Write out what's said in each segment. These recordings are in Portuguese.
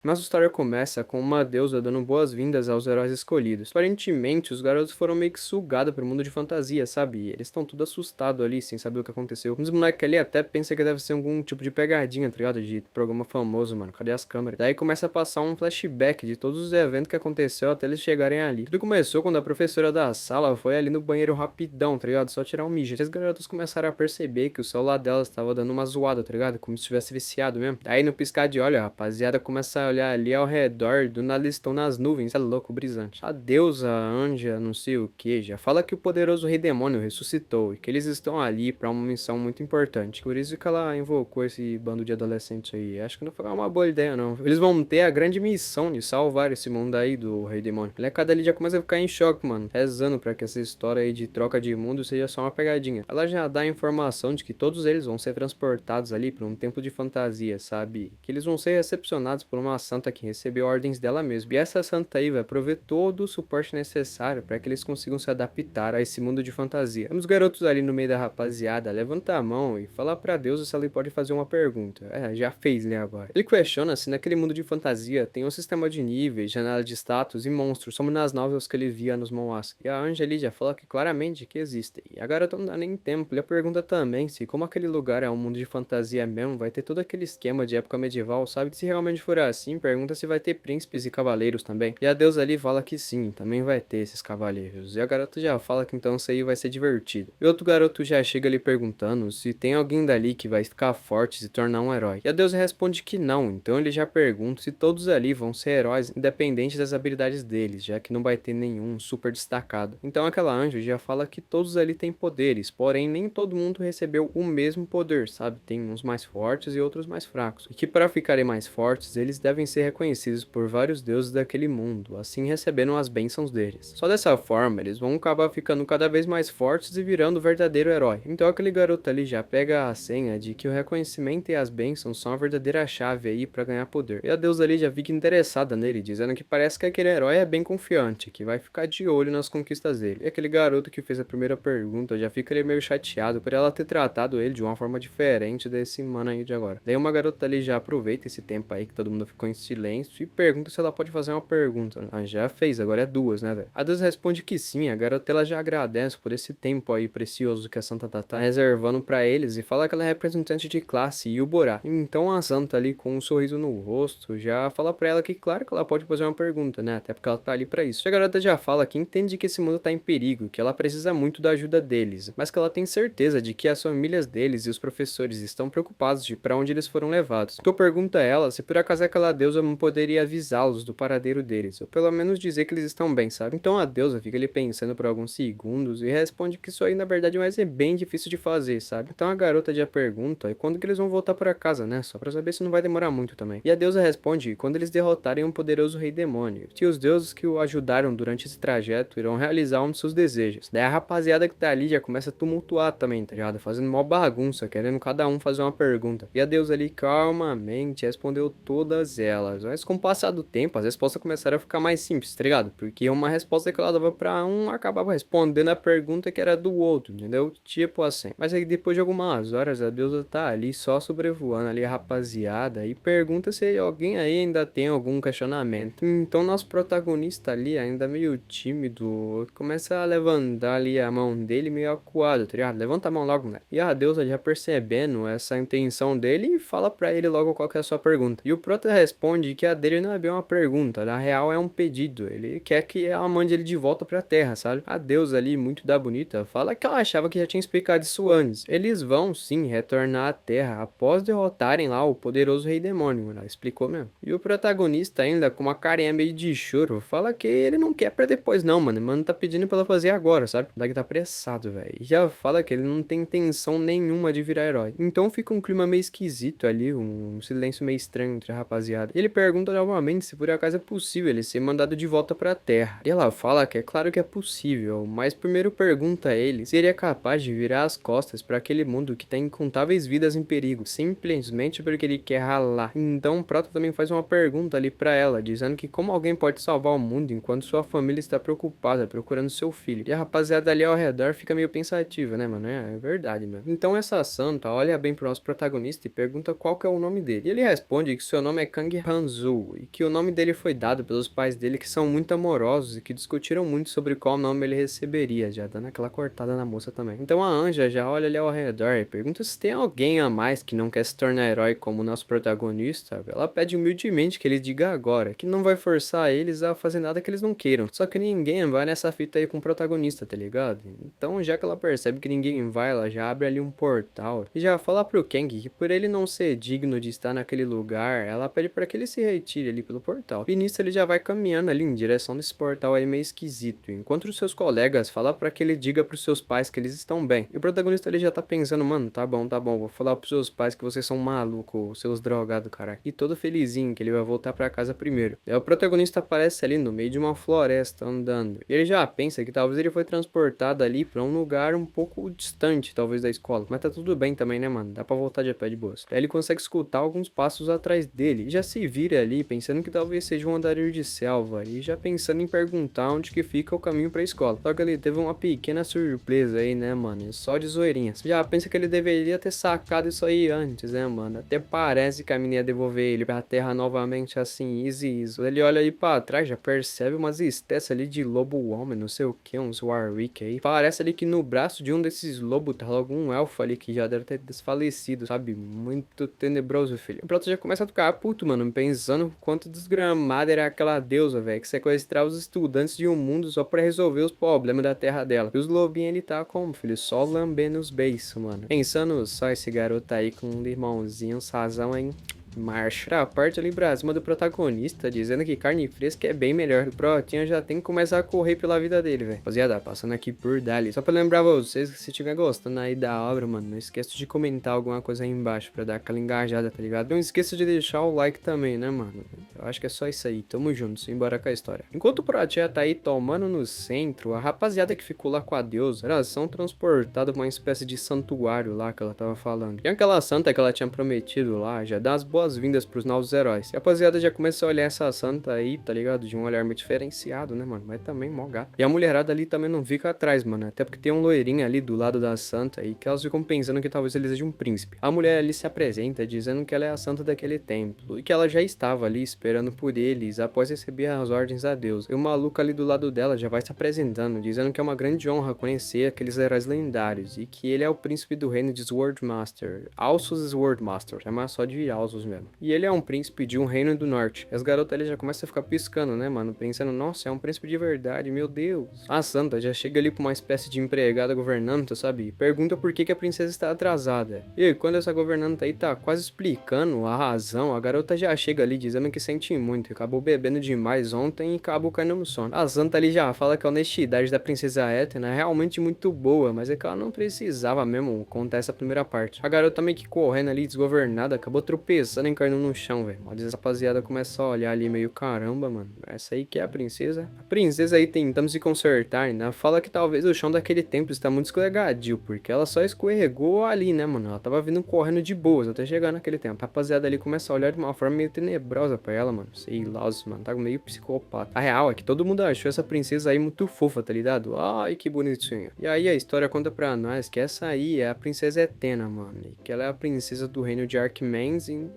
Mas a história começa com uma deusa dando boas-vindas aos heróis escolhidos. Aparentemente, os garotos foram meio que sugados pro mundo de fantasia, sabe? E eles estão tudo assustados ali, sem saber o que aconteceu. Uns moleques ali até pensam que deve ser algum tipo de pegadinha, tá ligado? De programa famoso, mano. Cadê as câmeras? Daí começa a passar um flashback de todos os eventos que aconteceu até eles chegarem ali. Tudo começou quando a professora da sala foi ali no banheiro rapidão, tá ligado? Só tirar um mijo. E as garotas começaram a perceber que o celular delas tava dando uma zoada, tá ligado? Como se tivesse viciado mesmo. Daí no piscar de olho, a rapaziada começa a olhar ali ao redor, do nada eles estão nas nuvens, é louco, brisante. A deusa, a anja, não sei o que, já fala que o poderoso rei demônio ressuscitou e que eles estão ali pra uma missão muito importante. Por isso que ela invocou esse bando de adolescentes aí. Acho que não foi uma boa ideia, não. Eles vão ter a grande missão de salvar esse mundo aí do rei demônio. A molecada ali já começa a ficar em choque, mano, rezando pra que essa história aí de troca de mundo seja só uma pegadinha. Ela já dá a informação de que todos eles vão ser transportados ali pra um templo de fantasia, sabe? Que eles vão ser recepcionados por uma santa que recebeu ordens dela mesma. E essa santa aí vai prover todo o suporte necessário para que eles consigam se adaptar a esse mundo de fantasia. Os garotos ali no meio da rapaziada levanta a mão e fala pra Deus se ela pode fazer uma pergunta. Já fez, né, agora. Ele questiona se naquele mundo de fantasia tem um sistema de níveis, janela de status e monstros, como nas novels que ele via nos manhwas. E a Anja ali já fala que claramente que existem. E a garota não dá nem tempo. Ele pergunta também se, como aquele lugar é um mundo de fantasia mesmo, vai ter todo aquele esquema de época medieval, sabe? Se realmente for assim, pergunta se vai ter príncipes e cavaleiros também. E a deusa ali fala que sim, também vai ter esses cavaleiros. E a garota já fala que então isso aí vai ser divertido. E outro garoto já chega ali perguntando se tem alguém dali que vai ficar forte e se tornar um herói. E a deusa responde que não, então ele já pergunta se todos ali vão ser heróis independente das habilidades deles, já que não vai ter nenhum super destacado. Então aquela anjo já fala que todos ali têm poderes, porém nem todo mundo recebeu o mesmo poder, sabe? Tem uns mais fortes e outros mais fracos. E que para ficarem mais fortes, eles devem ser reconhecidos por vários deuses daquele mundo, assim recebendo as bênçãos deles. Só dessa forma, eles vão acabar ficando cada vez mais fortes e virando o verdadeiro herói. Então aquele garoto ali já pega a senha de que o reconhecimento e as bênçãos são a verdadeira chave aí para ganhar poder. E a deusa ali já fica interessada nele, dizendo que parece que aquele herói é bem confiante, que vai ficar de olho nas conquistas dele. E aquele garoto que fez a primeira pergunta já fica ali meio chateado por ela ter tratado ele de uma forma diferente desse mano aí de agora. Daí uma garota ali já aproveita esse tempo aí que todo mundo ficou em silêncio e pergunta se ela pode fazer uma pergunta. Ah, já fez, agora é duas, né, velho? A deusa responde que sim, a garota ela já agradece por esse tempo aí precioso que a Santa tá reservando pra eles e fala que ela é representante de classe e o Borá. Então a Santa ali com um sorriso no rosto já fala pra ela que claro que ela pode fazer uma pergunta, né? Até porque ela tá ali pra isso. A garota já fala que entende que esse mundo tá em perigo, que ela precisa muito da ajuda deles, mas que ela tem certeza de que as famílias deles e os professores estão preocupados de pra onde eles foram levados. Então pergunta a ela se por acaso aquela deusa não poderia avisá-los do paradeiro deles, ou pelo menos dizer que eles estão bem, sabe? Então a deusa fica ali pensando por alguns segundos e responde que isso aí na verdade vai ser bem difícil de fazer, sabe? Então a garota já pergunta quando que eles vão voltar para casa, né? Só pra saber se não vai demorar muito também. E a deusa responde quando eles derrotarem um poderoso rei demônio, que os deuses que o ajudaram durante esse trajeto irão realizar um dos seus desejos. Daí a rapaziada que tá ali já começa a tumultuar também, tá ligado? Fazendo mó bagunça, querendo cada um fazer uma pergunta. E a deusa ali calmamente respondeu todas elas. Mas com o passar do tempo, as respostas começaram a ficar mais simples, tá ligado? Porque uma resposta que ela dava pra um acabava respondendo a pergunta que era do outro, entendeu? Tipo assim. Mas aí depois de algumas horas, a deusa tá ali só sobrevoando ali a rapaziada e pergunta se alguém aí ainda tem algum questionamento. Então nosso protagonista ali, ainda meio tímido, começa a levantar ali a mão dele meio acuado, tá ligado? Levanta a mão logo, né? E a deusa já percebendo essa intenção dele fala pra ele logo qual que é a sua pergunta. E o prota responde que a dele não é bem uma pergunta, na real é um pedido. Ele quer que ela mande ele de volta pra terra, sabe? A deusa ali, muito da bonita, fala que ela achava que já tinha explicado isso antes. Eles vão sim retornar à terra após derrotarem lá o poderoso rei demônio, ela explicou mesmo. E o protagonista ainda, com uma carinha meio de choro, fala que ele não quer pra depois não, mano. Mano tá pedindo pra ela fazer agora, sabe? Daqui tá apressado, velho. E já fala que ele não tem intenção nenhuma de virar herói. Então fica um clima meio esquisito ali, um silêncio meio estranho entre a rapaziada. Ele pergunta novamente se por acaso é possível ele ser mandado de volta pra terra. E ela fala que é claro que é possível, mas primeiro pergunta a ele se ele é capaz de virar as costas pra aquele mundo que tem incontáveis vidas em perigo, simplesmente porque ele quer ralar. Então o Prota também faz uma pergunta ali pra ela, dizendo que como alguém pode salvar o mundo enquanto sua família está preocupada procurando seu filho. E a rapaziada ali ao redor fica meio pensativa, né, mano? É verdade, mano. Então essa santa olha bem pro nosso protagonista e pergunta qual que é o nome dele. E ele responde que seu nome é Kang Kang Han-Zu, e que o nome dele foi dado pelos pais dele que são muito amorosos e que discutiram muito sobre qual nome ele receberia, já dando aquela cortada na moça também. Então a Anja já olha ali ao redor e pergunta se tem alguém a mais que não quer se tornar herói como o nosso protagonista. Ela pede humildemente que ele diga agora, que não vai forçar eles a fazer nada que eles não queiram. Só que ninguém vai nessa fita aí com o protagonista, tá ligado? Então já que ela percebe que ninguém vai, ela já abre ali um portal e já fala pro Kang que por ele não ser digno de estar naquele lugar, ela pede para que ele se retire ali pelo portal. E nisso ele já vai caminhando ali em direção desse portal aí meio esquisito, enquanto os seus colegas falam para que ele diga pros seus pais que eles estão bem. E o protagonista ele já tá pensando, mano, tá bom, vou falar pros seus pais que vocês são malucos, seus drogados, cara. E todo felizinho que ele vai voltar pra casa primeiro. Aí o protagonista aparece ali no meio de uma floresta andando. E ele já pensa que talvez ele foi transportado ali pra um lugar um pouco distante, talvez da escola. Mas tá tudo bem também, né, mano? Dá pra voltar de pé de boas. Aí ele consegue escutar alguns passos atrás dele. E já se vira ali, pensando que talvez seja um andarilho de selva. E já pensando em perguntar onde que fica o caminho pra escola. Só que ele teve uma pequena surpresa aí, né, mano? Só de zoeirinhas. Já pensa que ele deveria ter sacado isso aí antes, né, mano? Até parece que a menina ia devolver ele pra terra novamente assim, easy. Ele olha ali pra trás, já percebe umas espécies ali de lobo-homem, não sei o que, uns Warwick aí. Parece ali que no braço de um desses lobos tá algum elfo ali que já deve ter desfalecido, sabe? Muito tenebroso, filho. O Proto já começa a ficar puto, mano, pensando quanto desgramada era aquela deusa, velho, que sequestrava os estudantes de um mundo só pra resolver os problemas da terra dela. E os lobinhos ele tá como, filho? Só lambendo os beiços, mano. Pensando só esse garoto aí com um irmãozinho, sazão, hein? Marcha. A parte ali pra cima do protagonista, dizendo que carne fresca é bem melhor. O Protinha já tem que começar a correr pela vida dele, velho. Rapaziada, passando aqui por Dali. Só pra lembrar vocês que se estiver gostando aí da obra, mano, não esqueça de comentar alguma coisa aí embaixo pra dar aquela engajada, tá ligado? Não esqueça de deixar o like também, né, mano? Eu acho que é só isso aí. Tamo junto, simbora com a história. Enquanto o Protinha tá aí tomando no centro, a rapaziada que ficou lá com a deusa, elas são transportadas pra uma espécie de santuário lá que ela tava falando. E aquela santa que ela tinha prometido lá, já dá as boas-vindas pros novos heróis. E a rapaziada já começa a olhar essa santa aí, tá ligado? De um olhar meio diferenciado, né, mano? Mas também mó gato. E a mulherada ali também não fica atrás, mano. Até porque tem um loirinho ali do lado da santa aí que elas ficam pensando que talvez ele seja um príncipe. A mulher ali se apresenta dizendo que ela é a santa daquele templo e que ela já estava ali esperando por eles após receber as ordens da deusa. E o maluco ali do lado dela já vai se apresentando, dizendo que é uma grande honra conhecer aqueles heróis lendários e que ele é o príncipe do reino de Swordmaster. Alsus Swordmaster. Chama só de Alsus mesmo. E ele é um príncipe de um reino do norte. E as garotas ali já começam a ficar piscando, né, mano? Pensando, nossa, é um príncipe de verdade, meu Deus. A santa já chega ali com uma espécie de empregada governanta, sabe? E pergunta por que a princesa está atrasada. E quando essa governanta aí tá quase explicando a razão, a garota já chega ali dizendo que sente muito, acabou bebendo demais ontem e acabou caindo no sono. A santa ali já fala que a honestidade da princesa Athena é realmente muito boa, mas é que ela não precisava mesmo contar essa primeira parte. A garota meio que correndo ali desgovernada, acabou tropeçando e caindo no chão, velho. Às vezes a rapaziada começa a olhar ali meio, caramba, mano, essa aí que é a princesa? A princesa aí tentando se consertar, né? Fala que talvez o chão daquele templo está muito escorregadio, porque ela só escorregou ali, né, mano? Ela tava vindo correndo de boas até chegar naquele tempo. A rapaziada ali começa a olhar de uma forma meio tenebrosa pra ela, mano. Sei lá, mano, tá meio psicopata. A real é que todo mundo achou essa princesa aí muito fofa, tá ligado? Ai, que bonitinho. E aí a história conta pra nós que essa aí é a princesa Athena, mano. E que ela é a princesa do reino de Archimedes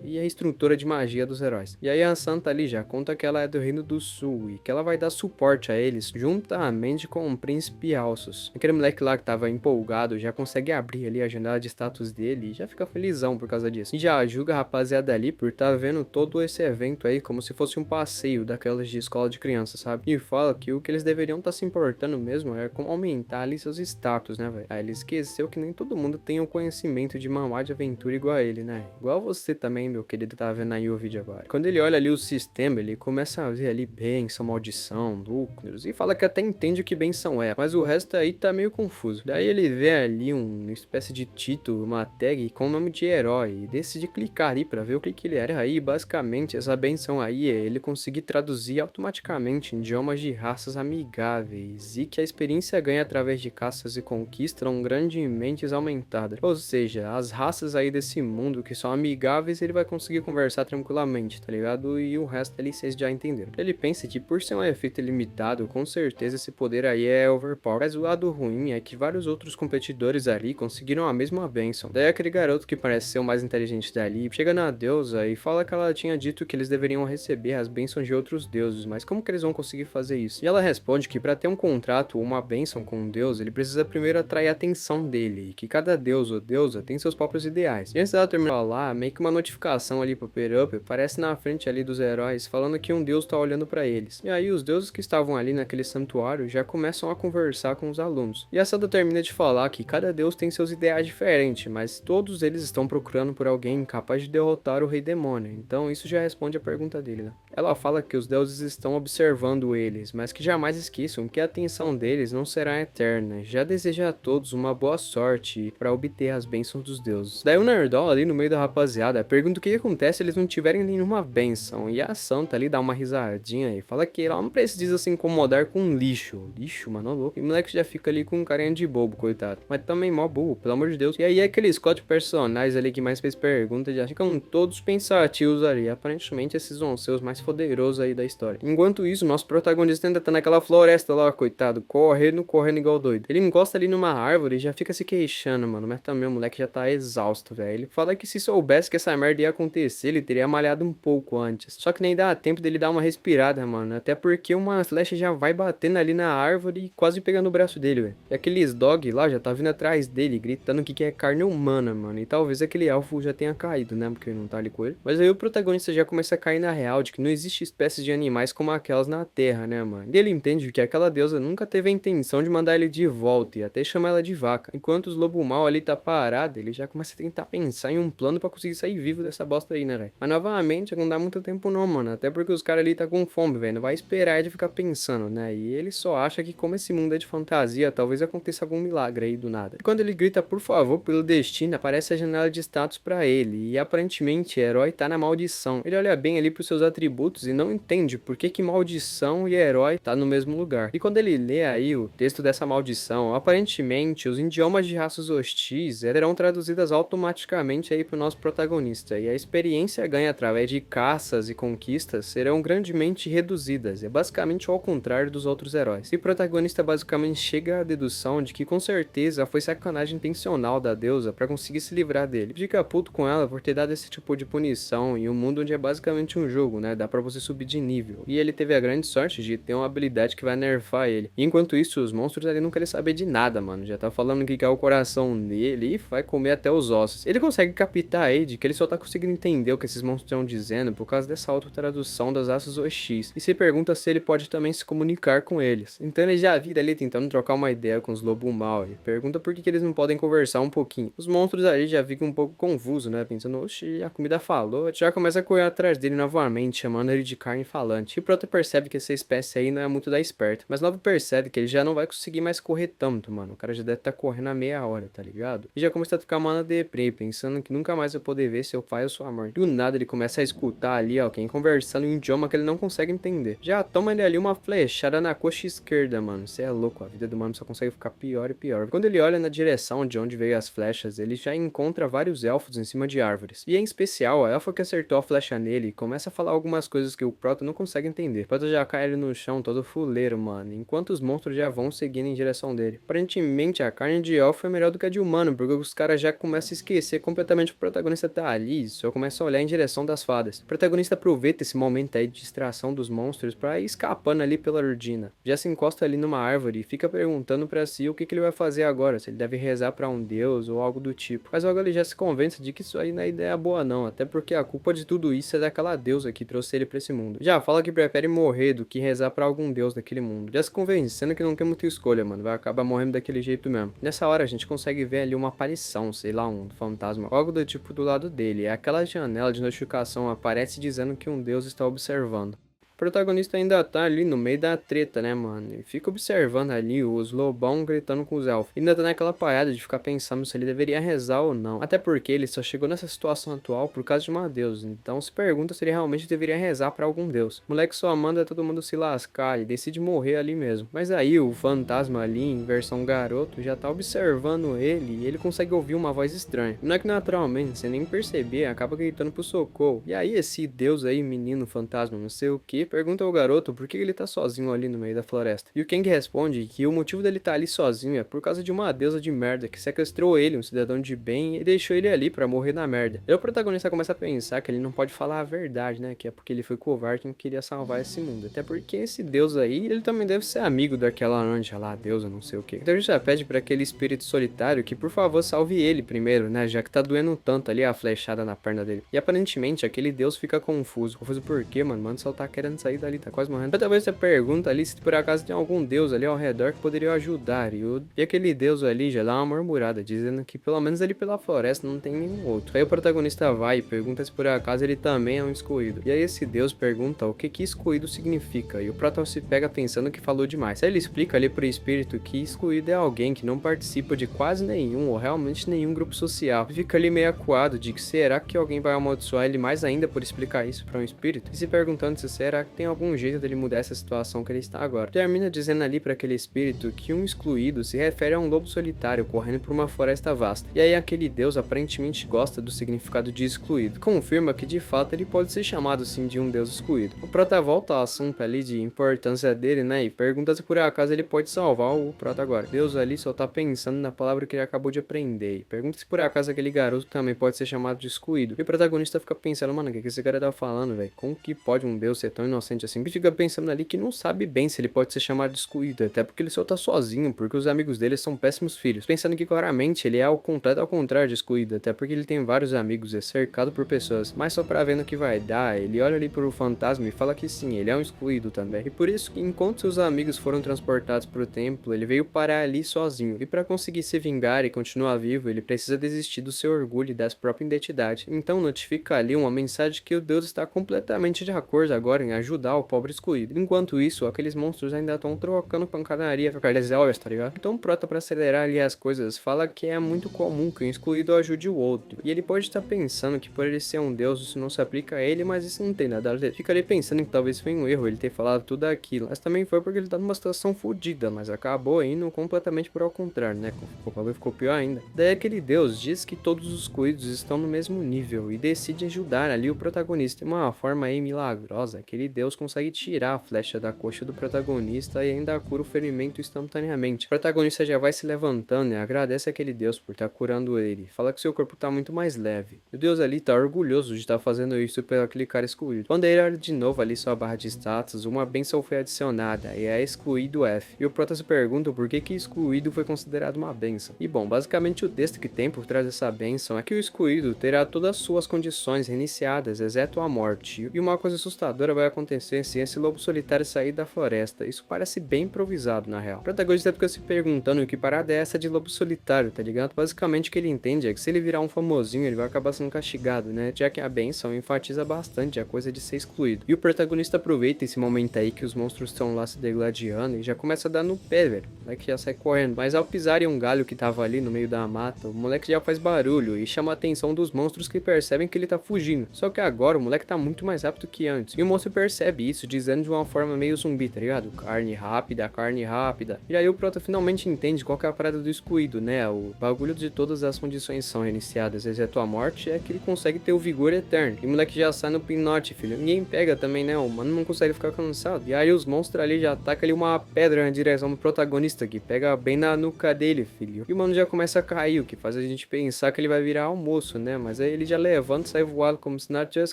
e a instrutora de magia dos heróis. E aí a santa ali já conta que ela é do reino do sul e que ela vai dar suporte a eles juntamente com o príncipe Alsus. Aquele moleque lá que tava empolgado já consegue abrir ali a janela de status dele e já fica felizão por causa disso. E já julga a rapaziada ali por tá vendo todo esse evento aí como se fosse um passeio daquelas de escola de criança, sabe? E fala que o que eles deveriam estar se importando mesmo é como aumentar ali seus status, né, velho? Aí ele esqueceu que nem todo mundo tem o conhecimento de manual de aventura igual a ele, né? Igual você também, meu querido, tá vendo aí o vídeo agora. Quando ele olha ali o sistema, ele começa a ver ali bênção, maldição, núcleos, e fala que até entende o que bênção é, mas o resto aí tá meio confuso. Daí ele vê ali uma espécie de título, uma tag com o nome de herói, e decide clicar ali pra ver o que ele era. Aí, basicamente, essa benção aí é ele conseguir traduzir automaticamente em idiomas de raças amigáveis, e que a experiência ganha através de caças e conquistas grandemente aumentada. Ou seja, as raças aí desse mundo que são amigáveis, ele vai conseguir conversar tranquilamente, tá ligado? E o resto ali vocês já entenderam. Ele pensa que por ser um efeito limitado, com certeza esse poder aí é overpower. Mas o lado ruim é que vários outros competidores ali conseguiram a mesma bênção. Daí aquele garoto que parece ser o mais inteligente dali, chega na deusa e fala que ela tinha dito que eles deveriam receber as bênçãos de outros deuses, mas como que eles vão conseguir fazer isso? E ela responde que para ter um contrato ou uma bênção com um deus, ele precisa primeiro atrair a atenção dele, e que cada deus ou deusa tem seus próprios ideais. E antes dela terminar de falar, meio que uma notificação ali pro Perup aparece na frente ali dos heróis, falando que um deus tá olhando para eles. E aí os deuses que estavam ali naquele santuário já começam a conversar com os alunos. E a Sada termina de falar que cada deus tem seus ideais diferentes, mas todos eles estão procurando por alguém capaz de derrotar o rei demônio. Então isso já responde a pergunta dele, né? Ela fala que os deuses estão observando eles, mas que jamais esqueçam que a atenção deles não será eterna. Já deseja a todos uma boa sorte para obter as bênçãos dos deuses. Daí o Nerdola ali no meio da rapaziada pergunta o que acontece se eles não tiverem nenhuma bênção, e a Santa ali dá uma risadinha e fala que ela não precisa se incomodar com lixo. Lixo, mano, louco. E o moleque já fica ali com carinha de bobo, coitado. Mas também mó burro, pelo amor de Deus. E aí aqueles 4 personagens ali que mais fez perguntas já ficam todos pensativos ali. Aparentemente esses vão ser os mais poderosos aí da história. Enquanto isso, nosso protagonista ainda tá naquela floresta lá, coitado, correndo igual doido. Ele encosta ali numa árvore e já fica se queixando, mano, mas também o moleque já tá exausto, velho. Ele fala que se soubesse que essa merda ia acontecer, ele teria malhado um pouco antes. Só que nem dá tempo dele dar uma respirada, mano, até porque uma flecha já vai batendo ali na árvore e quase pegando o braço dele, velho. E aqueles dog lá já tá vindo atrás dele, gritando que é carne humana, mano. E talvez aquele elfo já tenha caído, né, porque não tá ali com ele. Mas aí o protagonista já começa a cair na real de que não existe espécies de animais como aquelas na Terra, né, mano? E ele entende que aquela deusa nunca teve a intenção de mandar ele de volta e até chama ela de vaca. Enquanto os lobo mal ali tá parado, ele já começa a tentar pensar em um plano pra conseguir sair vivo dessa bosta aí, né, velho? Mas novamente, não dá muito tempo não, mano. Até porque os caras ali tá com fome, velho. Não vai esperar de ficar pensando, né? E ele só acha que como esse mundo é de fantasia, talvez aconteça algum milagre aí do nada. E quando ele grita por favor pelo destino, aparece a janela de status pra ele. E aparentemente, o herói tá na maldição. Ele olha bem ali pros seus atributos e não entende por que maldição e herói tá no mesmo lugar. E quando ele lê aí o texto dessa maldição, aparentemente os idiomas de raças hostis serão traduzidas automaticamente aí pro nosso protagonista, e a experiência ganha através de caças e conquistas serão grandemente reduzidas. É basicamente ao contrário dos outros heróis. E o protagonista basicamente chega à dedução de que com certeza foi sacanagem intencional da deusa para conseguir se livrar dele. Fica puto com ela por ter dado esse tipo de punição em um mundo onde é basicamente um jogo, né? Dá pra você subir de nível. E ele teve a grande sorte de ter uma habilidade que vai nerfar ele. E enquanto isso, os monstros ali não querem saber de nada, mano. Já tá falando que quer o coração dele e vai comer até os ossos. Ele consegue captar aí de que ele só tá conseguindo entender o que esses monstros estão dizendo por causa dessa autotradução das raças OX. E se pergunta se ele pode também se comunicar com eles. Então ele já vira ali tentando trocar uma ideia com os lobo mal. E pergunta por que eles não podem conversar um pouquinho. Os monstros ali já ficam um pouco confusos, né? Pensando, oxi, a comida falou. Já começa a correr atrás dele novamente, chamando ele de carne falante. E o Proto percebe que essa espécie aí não é muito da esperta. Mas logo percebe que ele já não vai conseguir mais correr tanto, mano. O cara já deve estar correndo a meia hora, tá ligado? E já começa a ficar mano deprê, pensando que nunca mais vai poder ver seu pai ou sua mãe. Do nada ele começa a escutar ali alguém conversando em um idioma que ele não consegue entender. Já toma ele ali uma flechada na coxa esquerda, mano. Você é louco, a vida do mano só consegue ficar pior e pior. Quando ele olha na direção de onde veio as flechas, ele já encontra vários elfos em cima de árvores. E em especial, a elfa que acertou a flecha nele começa a falar algumas coisas que o Proto não consegue entender. O Proto já cai ali no chão todo fuleiro, mano, enquanto os monstros já vão seguindo em direção dele. Aparentemente a carne de elfo é melhor do que a de humano, porque os caras já começam a esquecer completamente que o protagonista tá ali, só começa a olhar em direção das fadas. O protagonista aproveita esse momento aí de distração dos monstros pra ir escapando ali pela Urdina. Já se encosta ali numa árvore e fica perguntando pra si o que ele vai fazer agora, se ele deve rezar pra um deus ou algo do tipo. Mas logo ele já se convence de que isso aí não é ideia boa não, até porque a culpa de tudo isso é daquela deusa que trouxe ele pra esse mundo. Já fala que prefere morrer do que rezar pra algum deus daquele mundo. Já se convencendo que não tem muita escolha, mano, vai acabar morrendo daquele jeito mesmo. Nessa hora a gente consegue ver ali uma aparição, sei lá, um fantasma, algo do tipo do lado dele. É aquela janela de notificação aparece dizendo que um deus está observando. O protagonista ainda tá ali no meio da treta, né, mano? E fica observando ali os lobão gritando com os elfos. E ainda tá naquela parada de ficar pensando se ele deveria rezar ou não. Até porque ele só chegou nessa situação atual por causa de uma deusa. Então se pergunta se ele realmente deveria rezar pra algum deus. O moleque só manda todo mundo se lascar e decide morrer ali mesmo. Mas aí o fantasma ali, em versão garoto, já tá observando ele e ele consegue ouvir uma voz estranha. Não é que naturalmente, sem nem perceber, acaba gritando pro socorro. E aí esse deus aí, menino fantasma, não sei o que, pergunta ao garoto por que ele tá sozinho ali no meio da floresta. E o Kang responde que o motivo dele tá ali sozinho é por causa de uma deusa de merda que sequestrou ele, um cidadão de bem, e deixou ele ali pra morrer na merda. E o protagonista começa a pensar que ele não pode falar a verdade, né? Que é porque ele foi covarde e não queria salvar esse mundo. Até porque esse deus aí, ele também deve ser amigo daquela anja lá, deusa, não sei o que. Então ele já pede pra aquele espírito solitário que por favor salve ele primeiro, né? Já que tá doendo tanto ali a flechada na perna dele. E aparentemente aquele deus fica confuso. Confuso por quê, mano? Mano, só tá querendo sair dali, tá quase morrendo. Mas talvez você pergunta ali se por acaso tem algum deus ali ao redor que poderia ajudar. E aquele deus ali já dá uma murmurada, dizendo que pelo menos ali pela floresta não tem nenhum outro. Aí o protagonista vai e pergunta se por acaso ele também é um excluído. E aí esse deus pergunta o que excluído significa. E o prota se pega pensando que falou demais. Aí ele explica ali pro espírito que excluído é alguém que não participa de quase nenhum ou realmente nenhum grupo social. E fica ali meio acuado de que será que alguém vai amaldiçoar ele mais ainda por explicar isso para um espírito? E se perguntando se será que tem algum jeito dele mudar essa situação que ele está agora. Termina dizendo ali para aquele espírito que um excluído se refere a um lobo solitário correndo por uma floresta vasta. E aí aquele deus aparentemente gosta do significado de excluído. Confirma que de fato ele pode ser chamado sim de um deus excluído. O prota volta ao assunto ali de importância dele, né? E pergunta se por acaso ele pode salvar o prota agora. Deus ali só tá pensando na palavra que ele acabou de aprender. E pergunta se por acaso aquele garoto também pode ser chamado de excluído. E o protagonista fica pensando, mano, o que esse cara tá falando, velho? Como que pode um deus ser tão inocente assim? Que fica pensando ali que não sabe bem se ele pode ser chamado de excluído. Até porque ele só tá sozinho, porque os amigos dele são péssimos filhos. Pensando que claramente ele é ao contrário de excluído. Até porque ele tem vários amigos, é cercado por pessoas. Mas só pra ver no que vai dar, ele olha ali pro fantasma e fala que sim, ele é um excluído também. E por isso que enquanto seus amigos foram transportados pro templo, ele veio parar ali sozinho. E para conseguir se vingar e continuar vivo, ele precisa desistir do seu orgulho e da sua própria identidade. Então notifica ali uma mensagem que o deus está completamente de acordo agora em ajudar o pobre excluído. Enquanto isso, aqueles monstros ainda estão trocando pancadaria com aqueles elfos, tá ligado? Então o prota, pra acelerar ali as coisas, fala que é muito comum que um excluído ajude o outro. E ele pode estar pensando que por ele ser um deus isso não se aplica a ele, mas isso não tem nada a ver. Fica ali pensando que talvez foi um erro ele ter falado tudo aquilo. Mas também foi porque ele tá numa situação fodida, mas acabou indo completamente por ao contrário, né? O bagulho ficou pior ainda. Daí aquele deus diz que todos os excluídos estão no mesmo nível e decide ajudar ali o protagonista. De uma forma aí milagrosa, aquele deus consegue tirar a flecha da coxa do protagonista e ainda cura o ferimento instantaneamente. O protagonista já vai se levantando e agradece aquele deus por estar curando ele. Fala que seu corpo tá muito mais leve. E o deus ali tá orgulhoso de estar fazendo isso pelo aquele cara excluído. Quando ele olha de novo ali sua barra de status, uma benção foi adicionada e é excluído F. E o prota se pergunta por que excluído foi considerado uma benção. E bom, basicamente o texto que tem por trás dessa benção é que o excluído terá todas as suas condições reiniciadas, exceto a morte. E uma coisa assustadora vai acontecer se esse lobo solitário sair da floresta. Isso parece bem improvisado na real. O protagonista fica se perguntando que parada é essa de lobo solitário, tá ligado? Basicamente o que ele entende é que se ele virar um famosinho, ele vai acabar sendo castigado, né? Já que a benção enfatiza bastante a coisa de ser excluído. E o protagonista aproveita esse momento aí que os monstros estão lá se degladiando e já começa a dar no pé, velho. O moleque já sai correndo. Mas ao pisar em um galho que tava ali no meio da mata, o moleque já faz barulho e chama a atenção dos monstros que percebem que ele tá fugindo. Só que agora o moleque tá muito mais rápido que antes. E o monstro percebe isso, dizendo de uma forma meio zumbi, tá ligado? Carne rápida, carne rápida. E aí o prota finalmente entende qual que é a parada do excluído, né? O bagulho de todas as condições são reiniciadas, exceto a morte, é que ele consegue ter o vigor eterno. E o moleque já sai no pinote, filho. Ninguém pega também, né? O mano não consegue ficar cansado. E aí os monstros ali já atacam ali uma pedra na direção do protagonista, que pega bem na nuca dele, filho. E o mano já começa a cair, o que faz a gente pensar que ele vai virar almoço, né? Mas aí ele já levanta e sai voado como se nada tivesse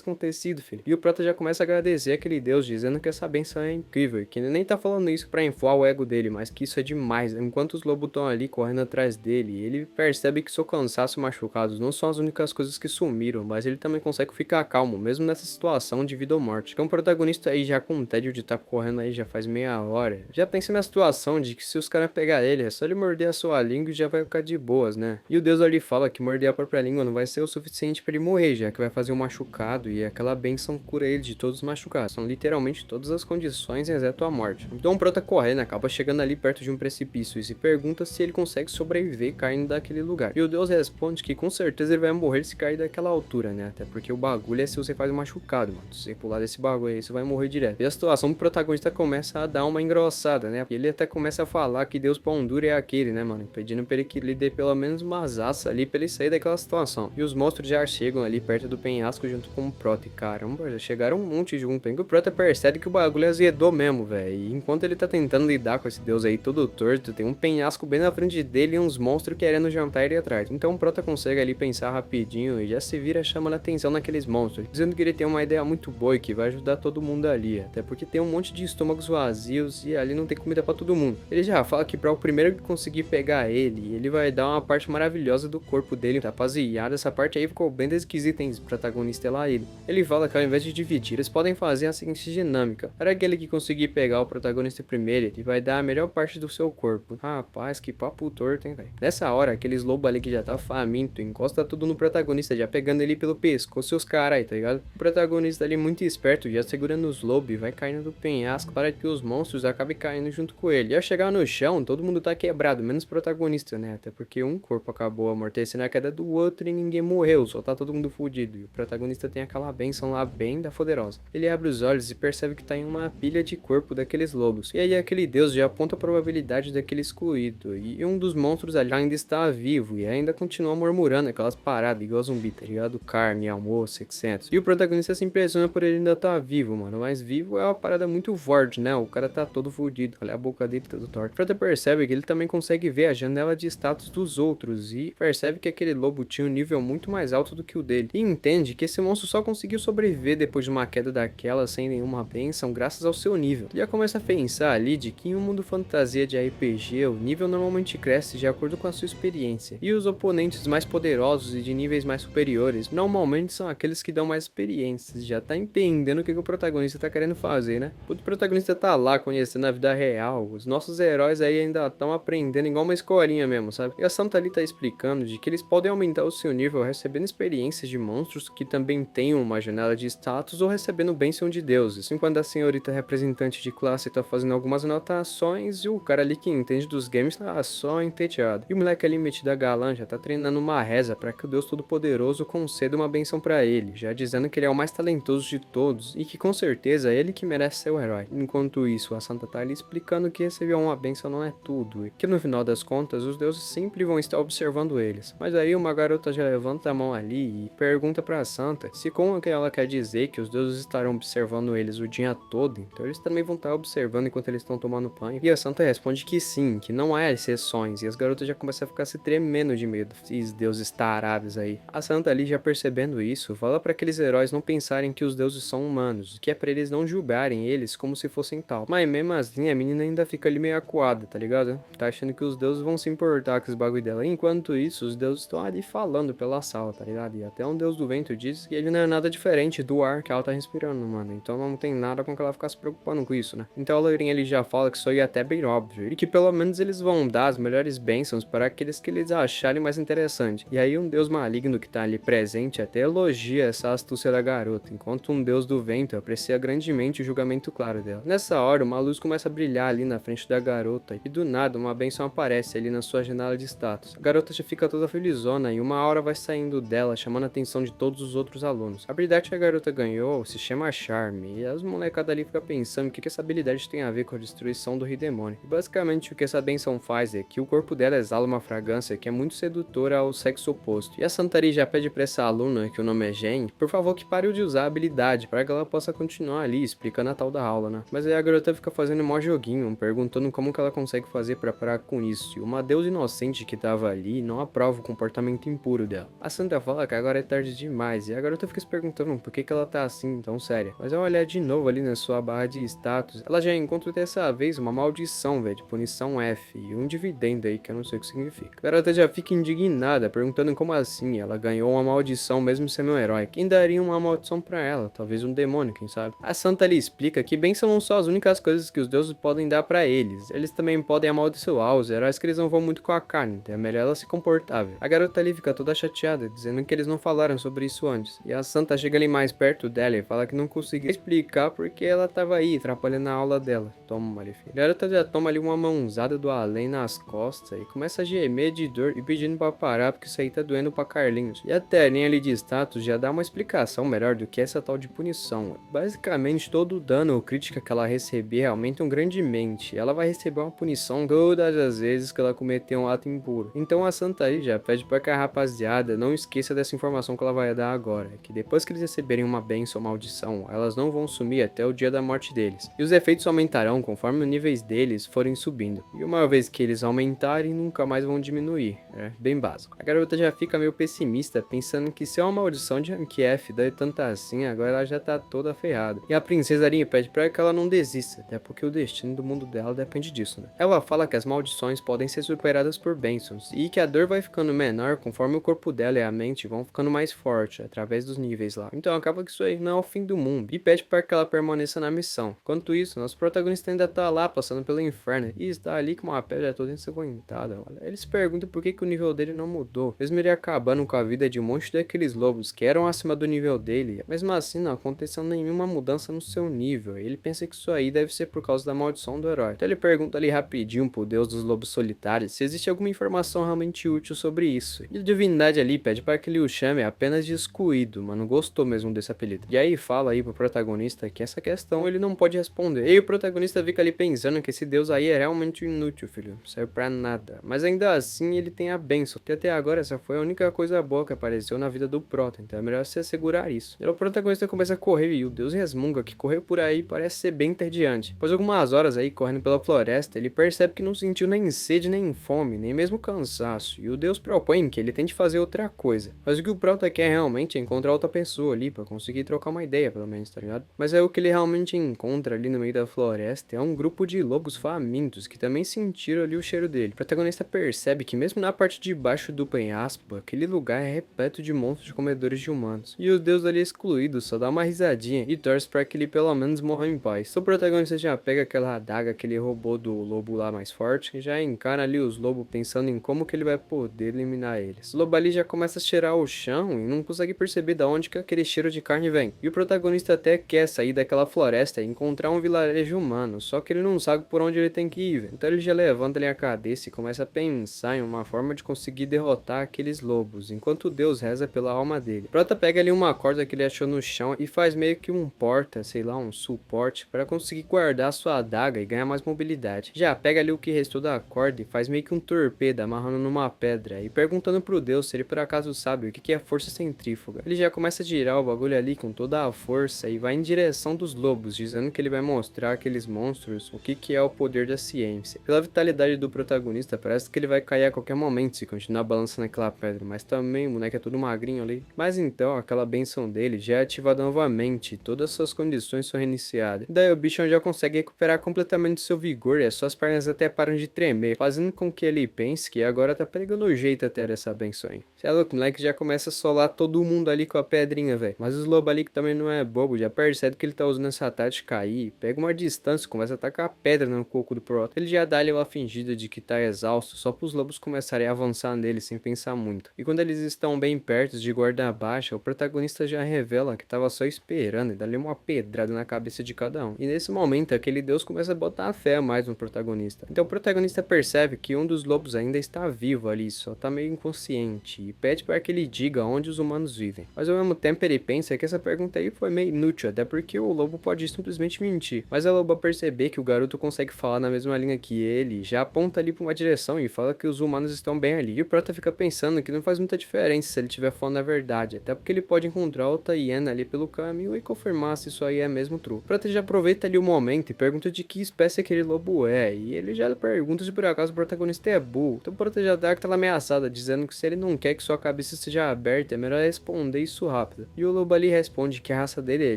acontecido, filho. E o prota já começa a agradecer aquele deus, dizendo que essa benção é incrível. E que ele nem tá falando isso pra inflar o ego dele, mas que isso é demais. Enquanto os lobos estão ali correndo atrás dele, ele percebe que seu cansaço e machucados não são as únicas coisas que sumiram, mas ele também consegue ficar calmo, mesmo nessa situação de vida ou morte. Então o protagonista aí já com tédio de estar correndo aí já faz meia hora, já pensa na situação de que se os caras pegar ele, é só ele morder a sua língua e já vai ficar de boas, né? E o deus ali fala que morder a própria língua não vai ser o suficiente pra ele morrer, já que vai fazer um machucado e aquela benção cura ele de todos os machucados. são literalmente todas as condições exceto a morte. Então o Pro tá correndo, acaba chegando ali perto de um precipício e se pergunta se ele consegue sobreviver caindo daquele lugar. E o Deus responde que com certeza ele vai morrer se cair daquela altura, né? Até porque o bagulho é se você faz um machucado, mano. Se você pular desse bagulho aí, você vai morrer direto. E a situação do protagonista começa a dar uma engrossada, né? E ele até começa a falar que Deus pão duro é aquele, né, mano? Pedindo pra ele que lhe dê pelo menos umas assas ali pra ele sair daquela situação. E os monstros já chegam ali perto do penhasco junto com o Prota. E caramba, já chegaram um monte junto. E o Prota percebe que o bagulho azedou mesmo, velho. E enquanto ele tá tentando lidar com esse Deus aí todo torto, tem um penhasco bem na frente dele e uns monstros querendo jantar ele atrás. Então o Prota consegue ali pensar rapidinho e já se vira chamando a atenção naqueles monstros, dizendo que ele tem uma ideia muito boa e que vai ajudar todo mundo ali, até porque tem um monte de estômagos vazios e ali não tem comida pra todo mundo. Ele já fala que para o primeiro que conseguir pegar ele vai dar uma parte maravilhosa do corpo dele. Rapaziada, essa parte aí ficou bem esquisita, hein? O protagonista é lá ele. Ele fala que ao invés de dividir, eles podem fazer a seguinte dinâmica: para aquele que conseguir pegar o protagonista primeiro, ele vai dar a melhor parte do seu corpo. Rapaz, que papo torto, hein, velho. Nessa hora, aqueles lobos ali que já tá faminto, encosta tudo no protagonista, já pegando ele pelo pescoço, seus caras, tá ligado? O protagonista ali muito esperto, já segurando os lobos e vai caindo do penhasco para que os monstros acabem caindo junto com ele. E ao chegar no chão, todo mundo tá quebrado, menos o protagonista, né? Até porque um corpo acabou amortecendo a queda do outro e ninguém morreu, só tá todo mundo fudido. E o protagonista tem aquela benção lá bem da poderosa. Ele abre os olhos e percebe que tá em uma pilha de corpo daqueles lobos. E aí aquele deus já aponta a probabilidade daquele excluído. E um dos monstros ali ainda está vivo e ainda continua murmurando aquelas paradas igual zumbi, tá ligado? Carne, almoço, etc. E o protagonista se impressiona por ele ainda tá vivo, mano. Mas vivo é uma parada muito forte, né? O cara tá todo fudido. Olha a boca dele todo torto. O Prota percebe que ele também consegue ver a janela de status dos outros e percebe que aquele lobo tinha um nível muito mais alto do que o dele. E entende que esse monstro só conseguiu sobreviver depois de uma queda daquela sem nenhuma bênção graças ao seu nível. Ele já começa a pensar ali de que em um mundo fantasia de RPG, o nível normalmente cresce de acordo com a sua experiência. E os oponentes mais poderosos e de níveis mais superiores normalmente são aqueles que dão mais experiências. Já tá entendendo o que o protagonista tá querendo fazer, né? O protagonista tá lá conhecendo a vida real. Os nossos heróis aí ainda estão aprendendo igual uma escolinha mesmo, sabe? E a Santa ali tá explicando de que eles podem aumentar o seu nível recebendo experiências de monstros que também tenham uma janela de status ou recebendo bênção de deuses. Enquanto a senhorita representante de classe tá fazendo algumas anotações e o cara ali que entende dos games tá só enteteado. E o moleque ali metido a galã já tá treinando uma reza para que o Deus Todo-Poderoso conceda uma benção para ele, já dizendo que ele é o mais talentoso de todos e que com certeza é ele que merece ser o herói. Enquanto isso, a Santa tá ali explicando que receber uma benção não é tudo e que no final das contas os deuses sempre vão estar observando eles. Mas aí uma garota já levanta a mão ali e pergunta pra Santa se como que ela quer dizer que os deuses estarão observando eles o dia todo, então eles também vão estar observando enquanto eles estão tomando banho. E a Santa responde que sim, que não há exceções, e as garotas já começam a ficar se tremendo de medo. Esses deuses tarados aí. A Santa ali já percebendo isso, fala para aqueles heróis não pensarem que os deuses são humanos, que é pra eles não julgarem eles como se fossem tal. Mas mesmo assim a menina ainda fica ali meio acuada, tá ligado? Tá achando que os deuses vão se importar com os bagulho dela. Enquanto isso, os deuses estão ali falando pela sala, tá ligado? E até um deus do vento diz que ele não é nada diferente do ar que ela tá respirando, mano. Então não tem nada com que ela ficar se preocupando com isso, né? Então a loirinha ali já fala que isso aí é até bem óbvio. E que pelo menos eles vão dar as melhores bênçãos para aqueles que eles acharem mais interessante. E aí um deus maligno que tá ali presente até elogia essa astúcia da garota, enquanto um deus do vento aprecia grandemente o julgamento claro dela. Nessa hora, uma luz começa a brilhar ali na frente da garota e do nada uma bênção aparece ali na sua janela de status. A garota já fica toda felizona e uma aura vai saindo dela, chamando a atenção de todos os outros alunos. A habilidade que a garota ganhou se chama Charme, e as molecadas ali ficam pensando o que essa habilidade tem a ver com a destruição do Rei Demônio. E basicamente o que essa benção faz é que o corpo dela exala uma fragrância que é muito sedutora ao sexo oposto. E a Santari já pede pra essa aluna, que o nome é Jen, por favor que pare de usar a habilidade, para que ela possa continuar ali explicando a tal da aula, né? Mas aí a garota fica fazendo mó joguinho, perguntando como que ela consegue fazer pra parar com isso. E uma deusa inocente que tava ali não aprova o comportamento impuro dela. A Santa fala que agora é tarde demais, e a garota fica se perguntando por que ela tá assim tão séria. Mas ao olhar de novo ali na sua barra de status, ela já encontra dessa vez uma maldição, velho, de punição F, e um dividendo aí que eu não sei o que significa. A garota já fica indignada, perguntando como assim ela ganhou uma maldição mesmo sendo um herói. Quem daria uma maldição pra ela? Talvez um demônio, quem sabe? A Santa lhe explica que bênção não são as únicas coisas que os deuses podem dar pra eles. Eles também podem amaldiçoar os heróis que eles não vão muito com a carne, então é melhor ela se comportar, velho. A garota ali fica toda chateada, dizendo que eles não falaram sobre isso antes. E a Santa chega ali mais perto dela e fala que não conseguiu conseguir explicar porque ela tava aí, atrapalhando a aula dela. Toma ali, filho. A garota já toma ali uma mãozada do além nas costas e começa a gemer de dor e pedindo pra parar porque isso aí tá doendo pra Carlinhos. E a telinha ali de status já dá uma explicação melhor do que essa tal de punição. Basicamente, todo o dano ou crítica que ela receber aumentam grandemente. Ela vai receber uma punição todas as vezes que ela cometer um ato impuro. Então a Santa aí já pede pra que a rapaziada não esqueça dessa informação que ela vai dar agora, que depois que eles receberem uma bênção ou maldição, elas não vão sumir até o dia da morte deles. E os efeitos aumentarão conforme os níveis deles forem subindo. E uma vez que eles aumentarem, nunca mais vão diminuir. É bem básico. A garota já fica meio pessimista, pensando que se é uma maldição de Rank F dá tanto assim, agora ela já tá toda ferrada. E a princesa Arinha pede pra que ela não desista, até porque o destino do mundo dela depende disso, né? Ela fala que as maldições podem ser superadas por bênçãos, e que a dor vai ficando menor conforme o corpo dela e a mente vão ficando mais fortes, através dos níveis lá. Então acaba que isso aí não é o fim do mundo, e pede para que ela permaneça na missão. Enquanto isso, nosso protagonista ainda tá lá, passando pelo inferno, e está ali com uma pedra toda ensanguentada. Ele se pergunta por que o nível dele não mudou, mesmo ele acabando com a vida de um monte daqueles lobos que eram acima do nível dele, mesmo assim não aconteceu nenhuma mudança no seu nível. Ele pensa que isso aí deve ser por causa da maldição do herói. Então ele pergunta ali rapidinho pro deus dos lobos solitários se existe alguma informação realmente útil sobre isso. E a divindade ali pede para que ele o chame apenas de excluído, mas não gostou mesmo desse apelido. E aí fala aí pro protagonista que essa questão ele não pode responder. E o protagonista fica ali pensando que esse deus aí é realmente inútil, filho, não serve pra nada. Mas ainda assim ele tem a bênção, que até agora essa foi a única coisa boa que apareceu na vida do prota, então é melhor se assegurar isso. E o protagonista começa a correr e o deus resmunga que correr por aí parece ser bem entediante. Após algumas horas aí correndo pela floresta, ele percebe que não sentiu nem sede, nem fome, nem mesmo cansaço, e o deus propõe que ele tente fazer outra coisa. Mas o que o prota quer realmente é encontrar outra pessoa ali, pra conseguir trocar uma ideia, pelo menos, tá ligado? Mas é o que ele realmente encontra ali no meio da floresta é um grupo de lobos famintos que também sentiram ali o cheiro dele. O protagonista percebe que mesmo na parte de baixo do penhasco, aquele lugar é repleto de monstros comedores de humanos. E o deus ali excluído só dá uma risadinha e torce pra que ele pelo menos morra em paz. Então o protagonista já pega aquela adaga que ele roubou do lobo lá mais forte e já encara ali os lobos pensando em como que ele vai poder eliminar eles. O lobo ali já começa a cheirar o chão e não consegue perceber de onde que aquele cheiro de carne vem. E o protagonista até quer sair daquela floresta e encontrar um vilarejo humano, só que ele não sabe por onde ele tem que ir. Então ele já levanta ali a cabeça e começa a pensar em uma forma de conseguir derrotar aqueles lobos, enquanto Deus reza pela alma dele. O prota pega ali uma corda que ele achou no chão e faz meio que um porta, sei lá, um suporte, para conseguir guardar sua adaga e ganhar mais mobilidade. Já pega ali o que restou da corda e faz meio que um torpedo amarrando numa pedra e perguntando pro Deus se ele por acaso sabe o que é força centrífuga. Ele já começa a girar o bagulho ali com toda a força e vai em direção dos lobos, dizendo que ele vai mostrar àqueles monstros o que é o poder da ciência. Pela vitalidade do protagonista, parece que ele vai cair a qualquer momento se continuar balançando aquela pedra, mas também o moleque é todo magrinho ali. Mas então, aquela benção dele já é ativada novamente, todas suas condições são reiniciadas. Daí o bichão já consegue recuperar completamente seu vigor e as suas pernas até param de tremer, fazendo com que ele pense que agora tá pegando o jeito até dessa benção aí. Cê é louco, o moleque já começa a solar todo mundo ali com a pedrinha, velho. Mas os lobos ali que também não é bobo, já percebe que ele tá usando essa tática aí, pega uma distância, começa a tacar a pedra no coco do prota. Ele já dá ali uma fingida de que tá exausto, só pros lobos começarem a avançar nele sem pensar muito. E quando eles estão bem perto de guarda baixa, o protagonista já revela que tava só esperando e dá-lhe uma pedrada na cabeça de cada um. E nesse momento, aquele deus começa a botar a fé mais no protagonista. Então o protagonista percebe que um dos lobos ainda está vivo ali, só tá meio inconsciente, e pede para que ele diga onde os humanos vivem. Mas ao mesmo tempo ele pensa que essa pergunta aí foi meio inútil, até porque o lobo pode simplesmente mentir. Mas a loba perceber que o garoto consegue falar na mesma linha que ele, já aponta ali pra uma direção e fala que os humanos estão bem ali. E o prota fica pensando que não faz muita diferença se ele estiver falando a verdade, até porque ele pode encontrar outra hiena ali pelo caminho e confirmar se isso aí é mesmo true. O prota já aproveita ali o momento e pergunta de que espécie aquele lobo é, e ele já pergunta se por acaso o protagonista é burro. Então o prota já dá aquela ameaçada, dizendo que se ele não quer que sua cabeça seja aberta, é melhor responder isso rápido. E o lobo ali responde que a raça dele é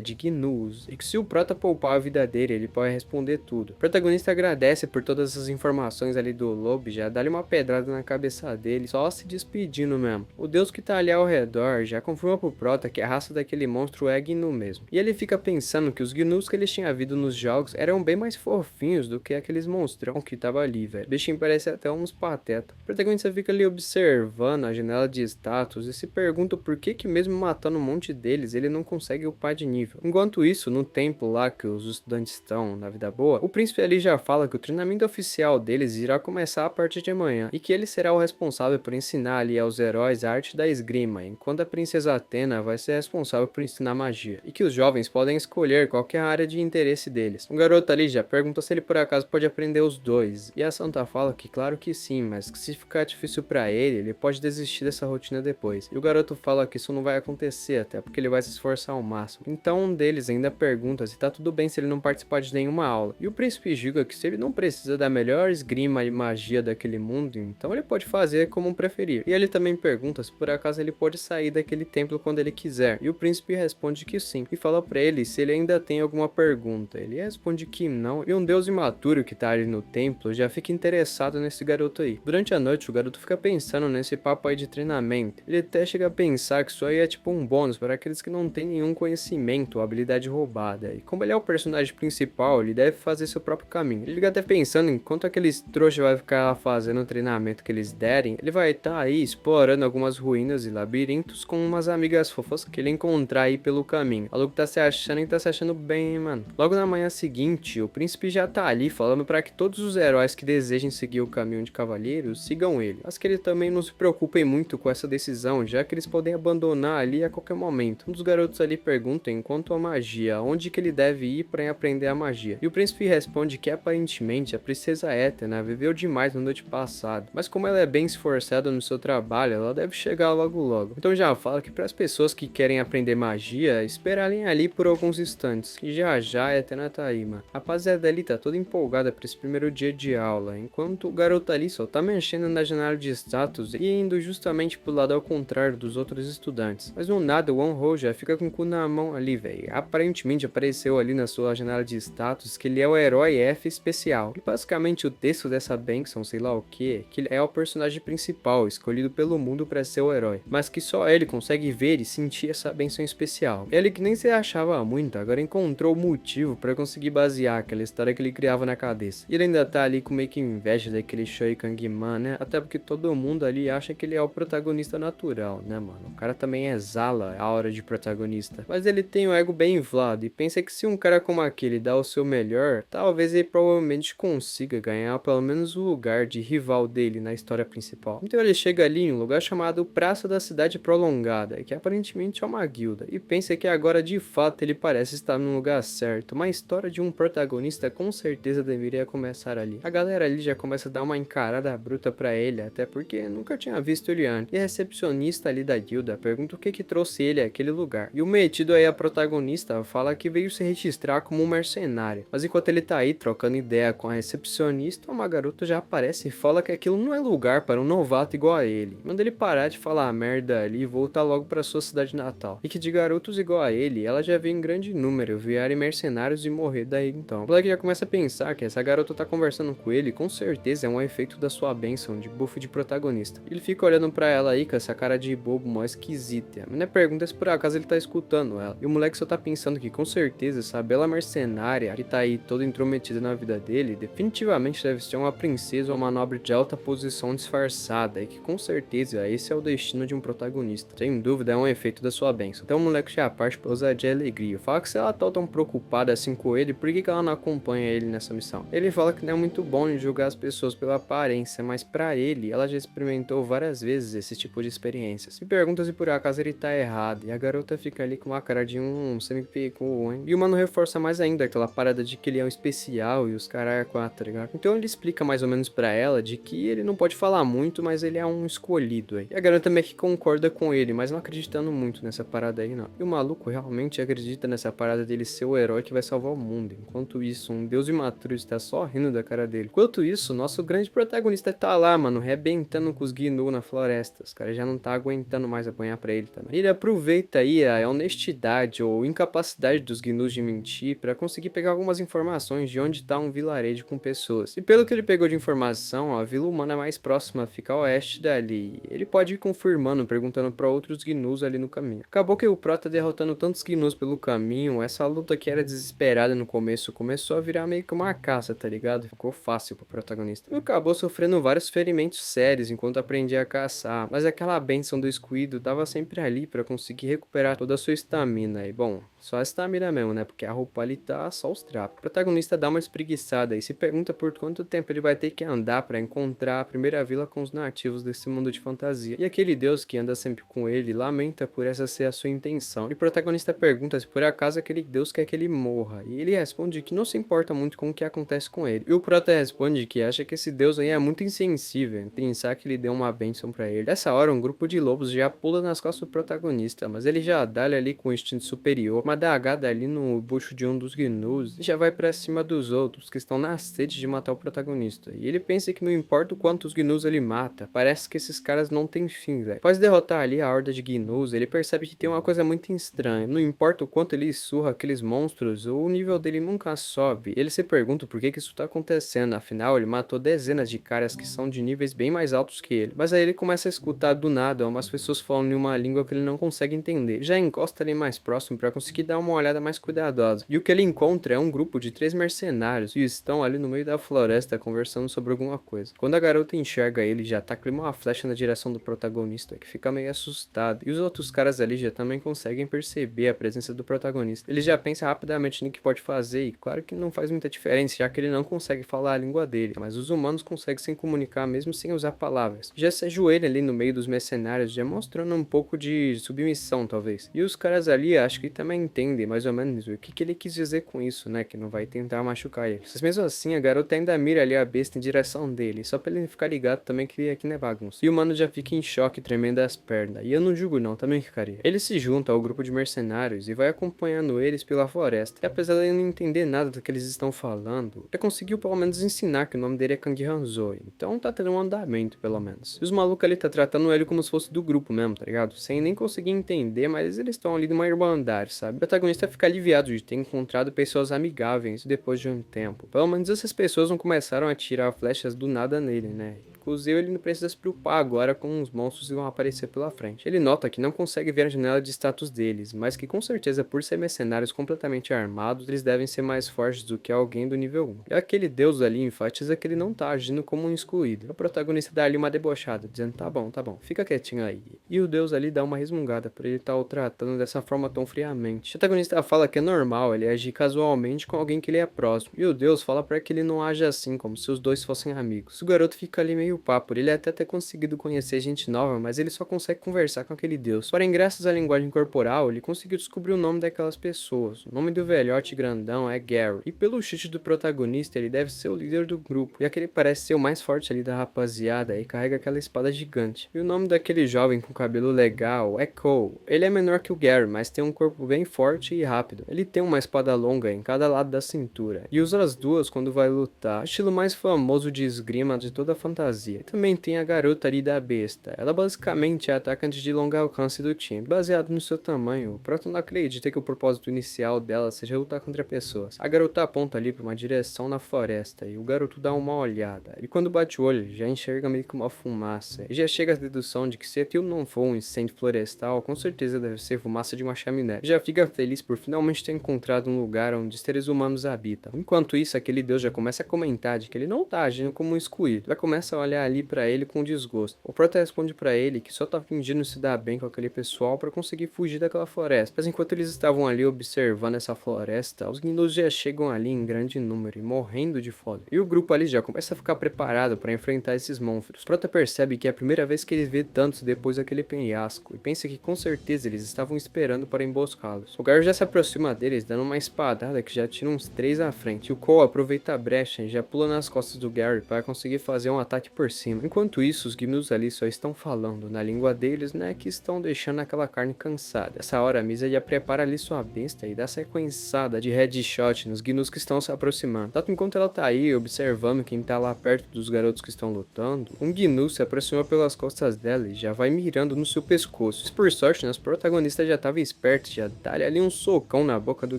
de gnus, e que se o prota poupar a vida dele, ele pode responder tudo. O protagonista agradece por todas essas informações ali do lobo, já dá-lhe uma pedrada na cabeça dele, só se despedindo mesmo. O deus que tá ali ao redor já confirma pro prota que a raça daquele monstro é gnu mesmo. E ele fica pensando que os gnus que eles tinham visto nos jogos eram bem mais fofinhos do que aqueles monstrão que tava ali, velho. O bichinho parece até uns pateta. O protagonista fica ali observando a janela de status e se pergunta por que mesmo matando um monte deles, ele não consegue upar de nível. incrível. Enquanto isso, no templo lá que os estudantes estão na vida boa, o príncipe ali já fala que o treinamento oficial deles irá começar a partir de amanhã e que ele será o responsável por ensinar ali aos heróis a arte da esgrima, enquanto a princesa Atena vai ser responsável por ensinar magia, e que os jovens podem escolher qualquer área de interesse deles. O garoto ali já pergunta se ele por acaso pode aprender os dois, e a santa fala que claro que sim, mas que se ficar difícil pra ele pode desistir dessa rotina depois. E o garoto fala que isso não vai acontecer, até porque ele vai se esforçar ao máximo. Então um deles ainda pergunta se tá tudo bem se ele não participar de nenhuma aula. E o príncipe julga que se ele não precisa da melhor esgrima e magia daquele mundo, então ele pode fazer como preferir. E ele também pergunta se por acaso ele pode sair daquele templo quando ele quiser. E o príncipe responde que sim, e fala pra ele se ele ainda tem alguma pergunta. Ele responde que não, e um deus imaturo que tá ali no templo já fica interessado nesse garoto aí. Durante a noite, o garoto fica pensando nesse papo aí de treinamento. Ele até chega a pensar que isso aí é tipo um bônus para aqueles que não têm nenhum conhecimento ou habilidade roubada. E como ele é o personagem principal, ele deve fazer seu próprio caminho. Ele fica até pensando enquanto aqueles trouxas vai ficar fazendo o treinamento que eles derem, ele vai estar aí explorando algumas ruínas e labirintos com umas amigas fofas que ele encontrar aí pelo caminho. O Luke tá se achando e tá se achando bem, mano. Logo na manhã seguinte, o príncipe já tá ali falando para que todos os heróis que desejem seguir o caminho de cavaleiros sigam ele, mas que ele também não se preocupem muito com essa decisão, já que eles podem abandonar ali a qualquer momento. Um dos garotos ali pergunta quanto à magia, onde que ele deve ir para aprender a magia, e o príncipe responde que aparentemente a princesa Etna viveu demais na noite passada, mas como ela é bem esforçada no seu trabalho, ela deve chegar logo logo. Então já fala que para as pessoas que querem aprender magia, esperarem ali por alguns instantes, e já já a Etna tá aí, mano. A rapaziada ali tá toda empolgada para esse primeiro dia de aula, enquanto o garoto ali só tá mexendo na janela de status e indo justamente pro lado ao contrário dos outros estudantes. Mas no nada o One-Ho já fica com o cu na mão ali, velho. Aparentemente apareceu ali na sua janela de status que ele é o herói F especial. E basicamente o texto dessa bênção, sei lá o que ele é o personagem principal, escolhido pelo mundo para ser o herói. Mas que só ele consegue ver e sentir essa bênção especial. Ele que nem se achava muito, agora encontrou o motivo para conseguir basear aquela história que ele criava na cabeça. E ele ainda tá ali com meio que inveja daquele Shoi Kangman, né? Até porque todo mundo ali acha que ele é o protagonista natural, né, mano? O cara também exala a aura de protagonista. Mas ele tem o ego bem inflado e pensa que se um cara como aquele dá o seu melhor, talvez ele provavelmente consiga ganhar pelo menos o lugar de rival dele na história principal. Então ele chega ali em um lugar chamado Praça da Cidade Prolongada, que aparentemente é uma guilda, e pensa que agora de fato ele parece estar no lugar certo. Uma história de um protagonista com certeza deveria começar ali. A galera ali já começa a dar uma encarada bruta pra ele, até porque nunca tinha visto ele antes. E a recepcionista ali da guilda pergunta o que trouxe ele àquele lugar. E o metido aí, a protagonista, fala que veio se registrar como um mercenário. Mas enquanto ele tá aí trocando ideia com a recepcionista, uma garota já aparece e fala que aquilo não é lugar para um novato igual a ele. Manda ele parar de falar merda ali e voltar logo pra sua cidade natal. E que de garotos igual a ele, ela já vê em grande número virarem mercenários e morrer daí então. O Black já começa a pensar que essa garota tá conversando com ele, com certeza é um efeito da sua bênção de buff de protagonista. Ele fica olhando pra ela aí com essa cara de bobo mó esquisita. A menina pergunta se por acaso ele tá escutando ela. E o moleque só tá pensando que com certeza essa bela mercenária que tá aí toda intrometida na vida dele, definitivamente deve ser uma princesa ou uma nobre de alta posição disfarçada, e que com certeza esse é o destino de um protagonista. Sem dúvida é um efeito da sua bênção. Então o moleque já parte pra usar de alegria. Fala que se ela tá tão preocupada assim com ele, por que ela não acompanha ele nessa missão? Ele fala que não é muito bom em julgar as pessoas pela aparência, mas pra ele, ela já experimentou várias vezes esse tipo de experiências. E pergunta se por acaso ele tá errado, e a garota fica ali com uma cara de você me pegou, hein? E o mano reforça mais ainda aquela parada de que ele é um especial e os caras é quatro, tá ligado? Então ele explica mais ou menos pra ela de que ele não pode falar muito, mas ele é um escolhido aí. E a garota meio que concorda com ele, mas não acreditando muito nessa parada aí não. E o maluco realmente acredita nessa parada dele ser o herói que vai salvar o mundo. Enquanto isso, um deus imaturo está só rindo da cara dele. Enquanto isso, nosso grande protagonista tá lá, mano, rebentando com os Gnu na floresta. Os caras já não tá aguentando mais apanhar pra ele também. Ele aproveita aí a honestidade ou incapacidade dos Gnus de mentir pra conseguir pegar algumas informações de onde tá um vilarejo com pessoas. E pelo que ele pegou de informação, a vila humana mais próxima fica a oeste dali. Ele pode ir confirmando, perguntando pra outros Gnus ali no caminho. Acabou que o Prota derrotando tantos Gnus pelo caminho, essa luta que era desesperada no começo, começou a virar meio que uma caça, tá ligado? Ficou fácil pro protagonista. E acabou sofrendo vários ferimentos sérios enquanto aprendia a caçar, mas aquela bênção do escudo tava sempre ali pra conseguir recuperar toda a sua estamina. E bom, bom, só a estamina mesmo, né? Porque a roupa ali tá só os trapos. O protagonista dá uma espreguiçada e se pergunta por quanto tempo ele vai ter que andar pra encontrar a primeira vila com os nativos desse mundo de fantasia. E aquele deus que anda sempre com ele lamenta por essa ser a sua intenção. E o protagonista pergunta se por acaso aquele deus quer que ele morra. E ele responde que não se importa muito com o que acontece com ele. E o prota responde que acha que esse deus aí é muito insensível em pensar que ele deu uma bênção pra ele. Nessa hora, um grupo de lobos já pula nas costas do protagonista, mas ele já dá ali com o instinto superior, uma dagada ali no bucho de um dos gnus e já vai pra cima dos outros que estão na sede de matar o protagonista. E ele pensa que não importa o quanto os gnus ele mata, parece que esses caras não têm fim, velho. Após derrotar ali a horda de gnus, ele percebe que tem uma coisa muito estranha. Não importa o quanto ele surra aqueles monstros, o nível dele nunca sobe. Ele se pergunta por que isso tá acontecendo, afinal ele matou dezenas de caras que são de níveis bem mais altos que ele. Mas aí ele começa a escutar do nada umas pessoas falando em uma língua que ele não consegue entender. Já encosta ali mais próximo para conseguir dar uma olhada mais cuidadosa. E o que ele encontra é um grupo de 3 mercenários e estão ali no meio da floresta conversando sobre alguma coisa. Quando a garota enxerga ele, já taca uma flecha na direção do protagonista, que fica meio assustado. E os outros caras ali já também conseguem perceber a presença do protagonista. Ele já pensa rapidamente no que pode fazer e claro que não faz muita diferença, já que ele não consegue falar a língua dele, mas os humanos conseguem se comunicar mesmo sem usar palavras. Já se ajoelha ali no meio dos mercenários, já mostrando um pouco de submissão, talvez. E os caras ali acho que também entendem mais ou menos o que ele quis dizer com isso, né? Que não vai tentar machucar ele. Mas mesmo assim, a garota ainda mira ali a besta em direção dele, só pra ele ficar ligado também que aqui não é bagunça. E o mano já fica em choque, tremendo as pernas. E eu não julgo não, também ficaria. Ele se junta ao grupo de mercenários e vai acompanhando eles pela floresta. E apesar de ele não entender nada do que eles estão falando, já conseguiu pelo menos ensinar que o nome dele é Kang Hanzoi. Então tá tendo um andamento, pelo menos. E os malucos ali tá tratando ele como se fosse do grupo mesmo, tá ligado? Sem nem conseguir entender, mas eles estão ali numa irmandade, sabe? O protagonista fica aliviado de ter encontrado pessoas amigáveis depois de um tempo. Pelo menos essas pessoas não começaram a tirar flechas do nada nele, né? Inclusive, ele não precisa se preocupar agora com os monstros que vão aparecer pela frente. Ele nota que não consegue ver a janela de status deles, mas que com certeza, por ser mercenários completamente armados, eles devem ser mais fortes do que alguém do nível 1. E aquele deus ali enfatiza que ele não tá agindo como um excluído. O protagonista dá ali uma debochada, dizendo, tá bom, fica quietinho aí. E o deus ali dá uma resmungada por ele estar o tratando dessa forma tão friamente. O protagonista fala que é normal ele agir casualmente com alguém que ele é próximo. E o deus fala para que ele não age assim, como se os dois fossem amigos. O garoto fica ali meio papo, ele até ter conseguido conhecer gente nova, mas ele só consegue conversar com aquele deus. Porém, graças à linguagem corporal, ele conseguiu descobrir o nome daquelas pessoas. O nome do velhote grandão é Gary, e pelo chute do protagonista, ele deve ser o líder do grupo, já que ele parece ser o mais forte ali da rapaziada e carrega aquela espada gigante. E o nome daquele jovem com cabelo legal é Cole. Ele é menor que o Gary, mas tem um corpo bem forte e rápido. Ele tem uma espada longa em cada lado da cintura, e usa as duas quando vai lutar, estilo mais famoso de esgrima de toda a fantasia. Também tem a garota ali da besta. Ela basicamente é a atacante de longo alcance do time. Baseado no seu tamanho, o Proto não acredita que o propósito inicial dela seja lutar contra pessoas. A garota aponta ali para uma direção na floresta e o garoto dá uma olhada. E quando bate o olho, ele já enxerga meio que uma fumaça. E já chega à dedução de que se aquilo não for um incêndio florestal, com certeza deve ser fumaça de uma chaminé. E já fica feliz por finalmente ter encontrado um lugar onde os seres humanos habitam. Enquanto isso, aquele deus já começa a comentar de que ele não tá agindo como um excluído. Já começa a olhar ali pra ele com desgosto. O Prota responde pra ele que só tá fingindo se dar bem com aquele pessoal pra conseguir fugir daquela floresta. Mas enquanto eles estavam ali observando essa floresta, os gnus já chegam ali em grande número e morrendo de fome. E o grupo ali já começa a ficar preparado pra enfrentar esses monstros. O Prota percebe que é a primeira vez que ele vê tantos depois daquele penhasco e pensa que com certeza eles estavam esperando para emboscá-los. O Gar já se aproxima deles dando uma espadada que já tira uns 3 à frente. E o Cole aproveita a brecha e já pula nas costas do Gary para conseguir fazer um ataque por cima. Enquanto isso, os gnus ali só estão falando na língua deles, né, que estão deixando aquela carne cansada. Nessa hora, a Misa já prepara ali sua besta e dá sequenciada de headshot nos gnus que estão se aproximando. Tanto enquanto ela tá aí, observando quem tá lá perto dos garotos que estão lutando, um gnu se aproxima pelas costas dela e já vai mirando no seu pescoço. Mas por sorte, nosso protagonista já tava esperto, já dá-lhe ali um socão na boca do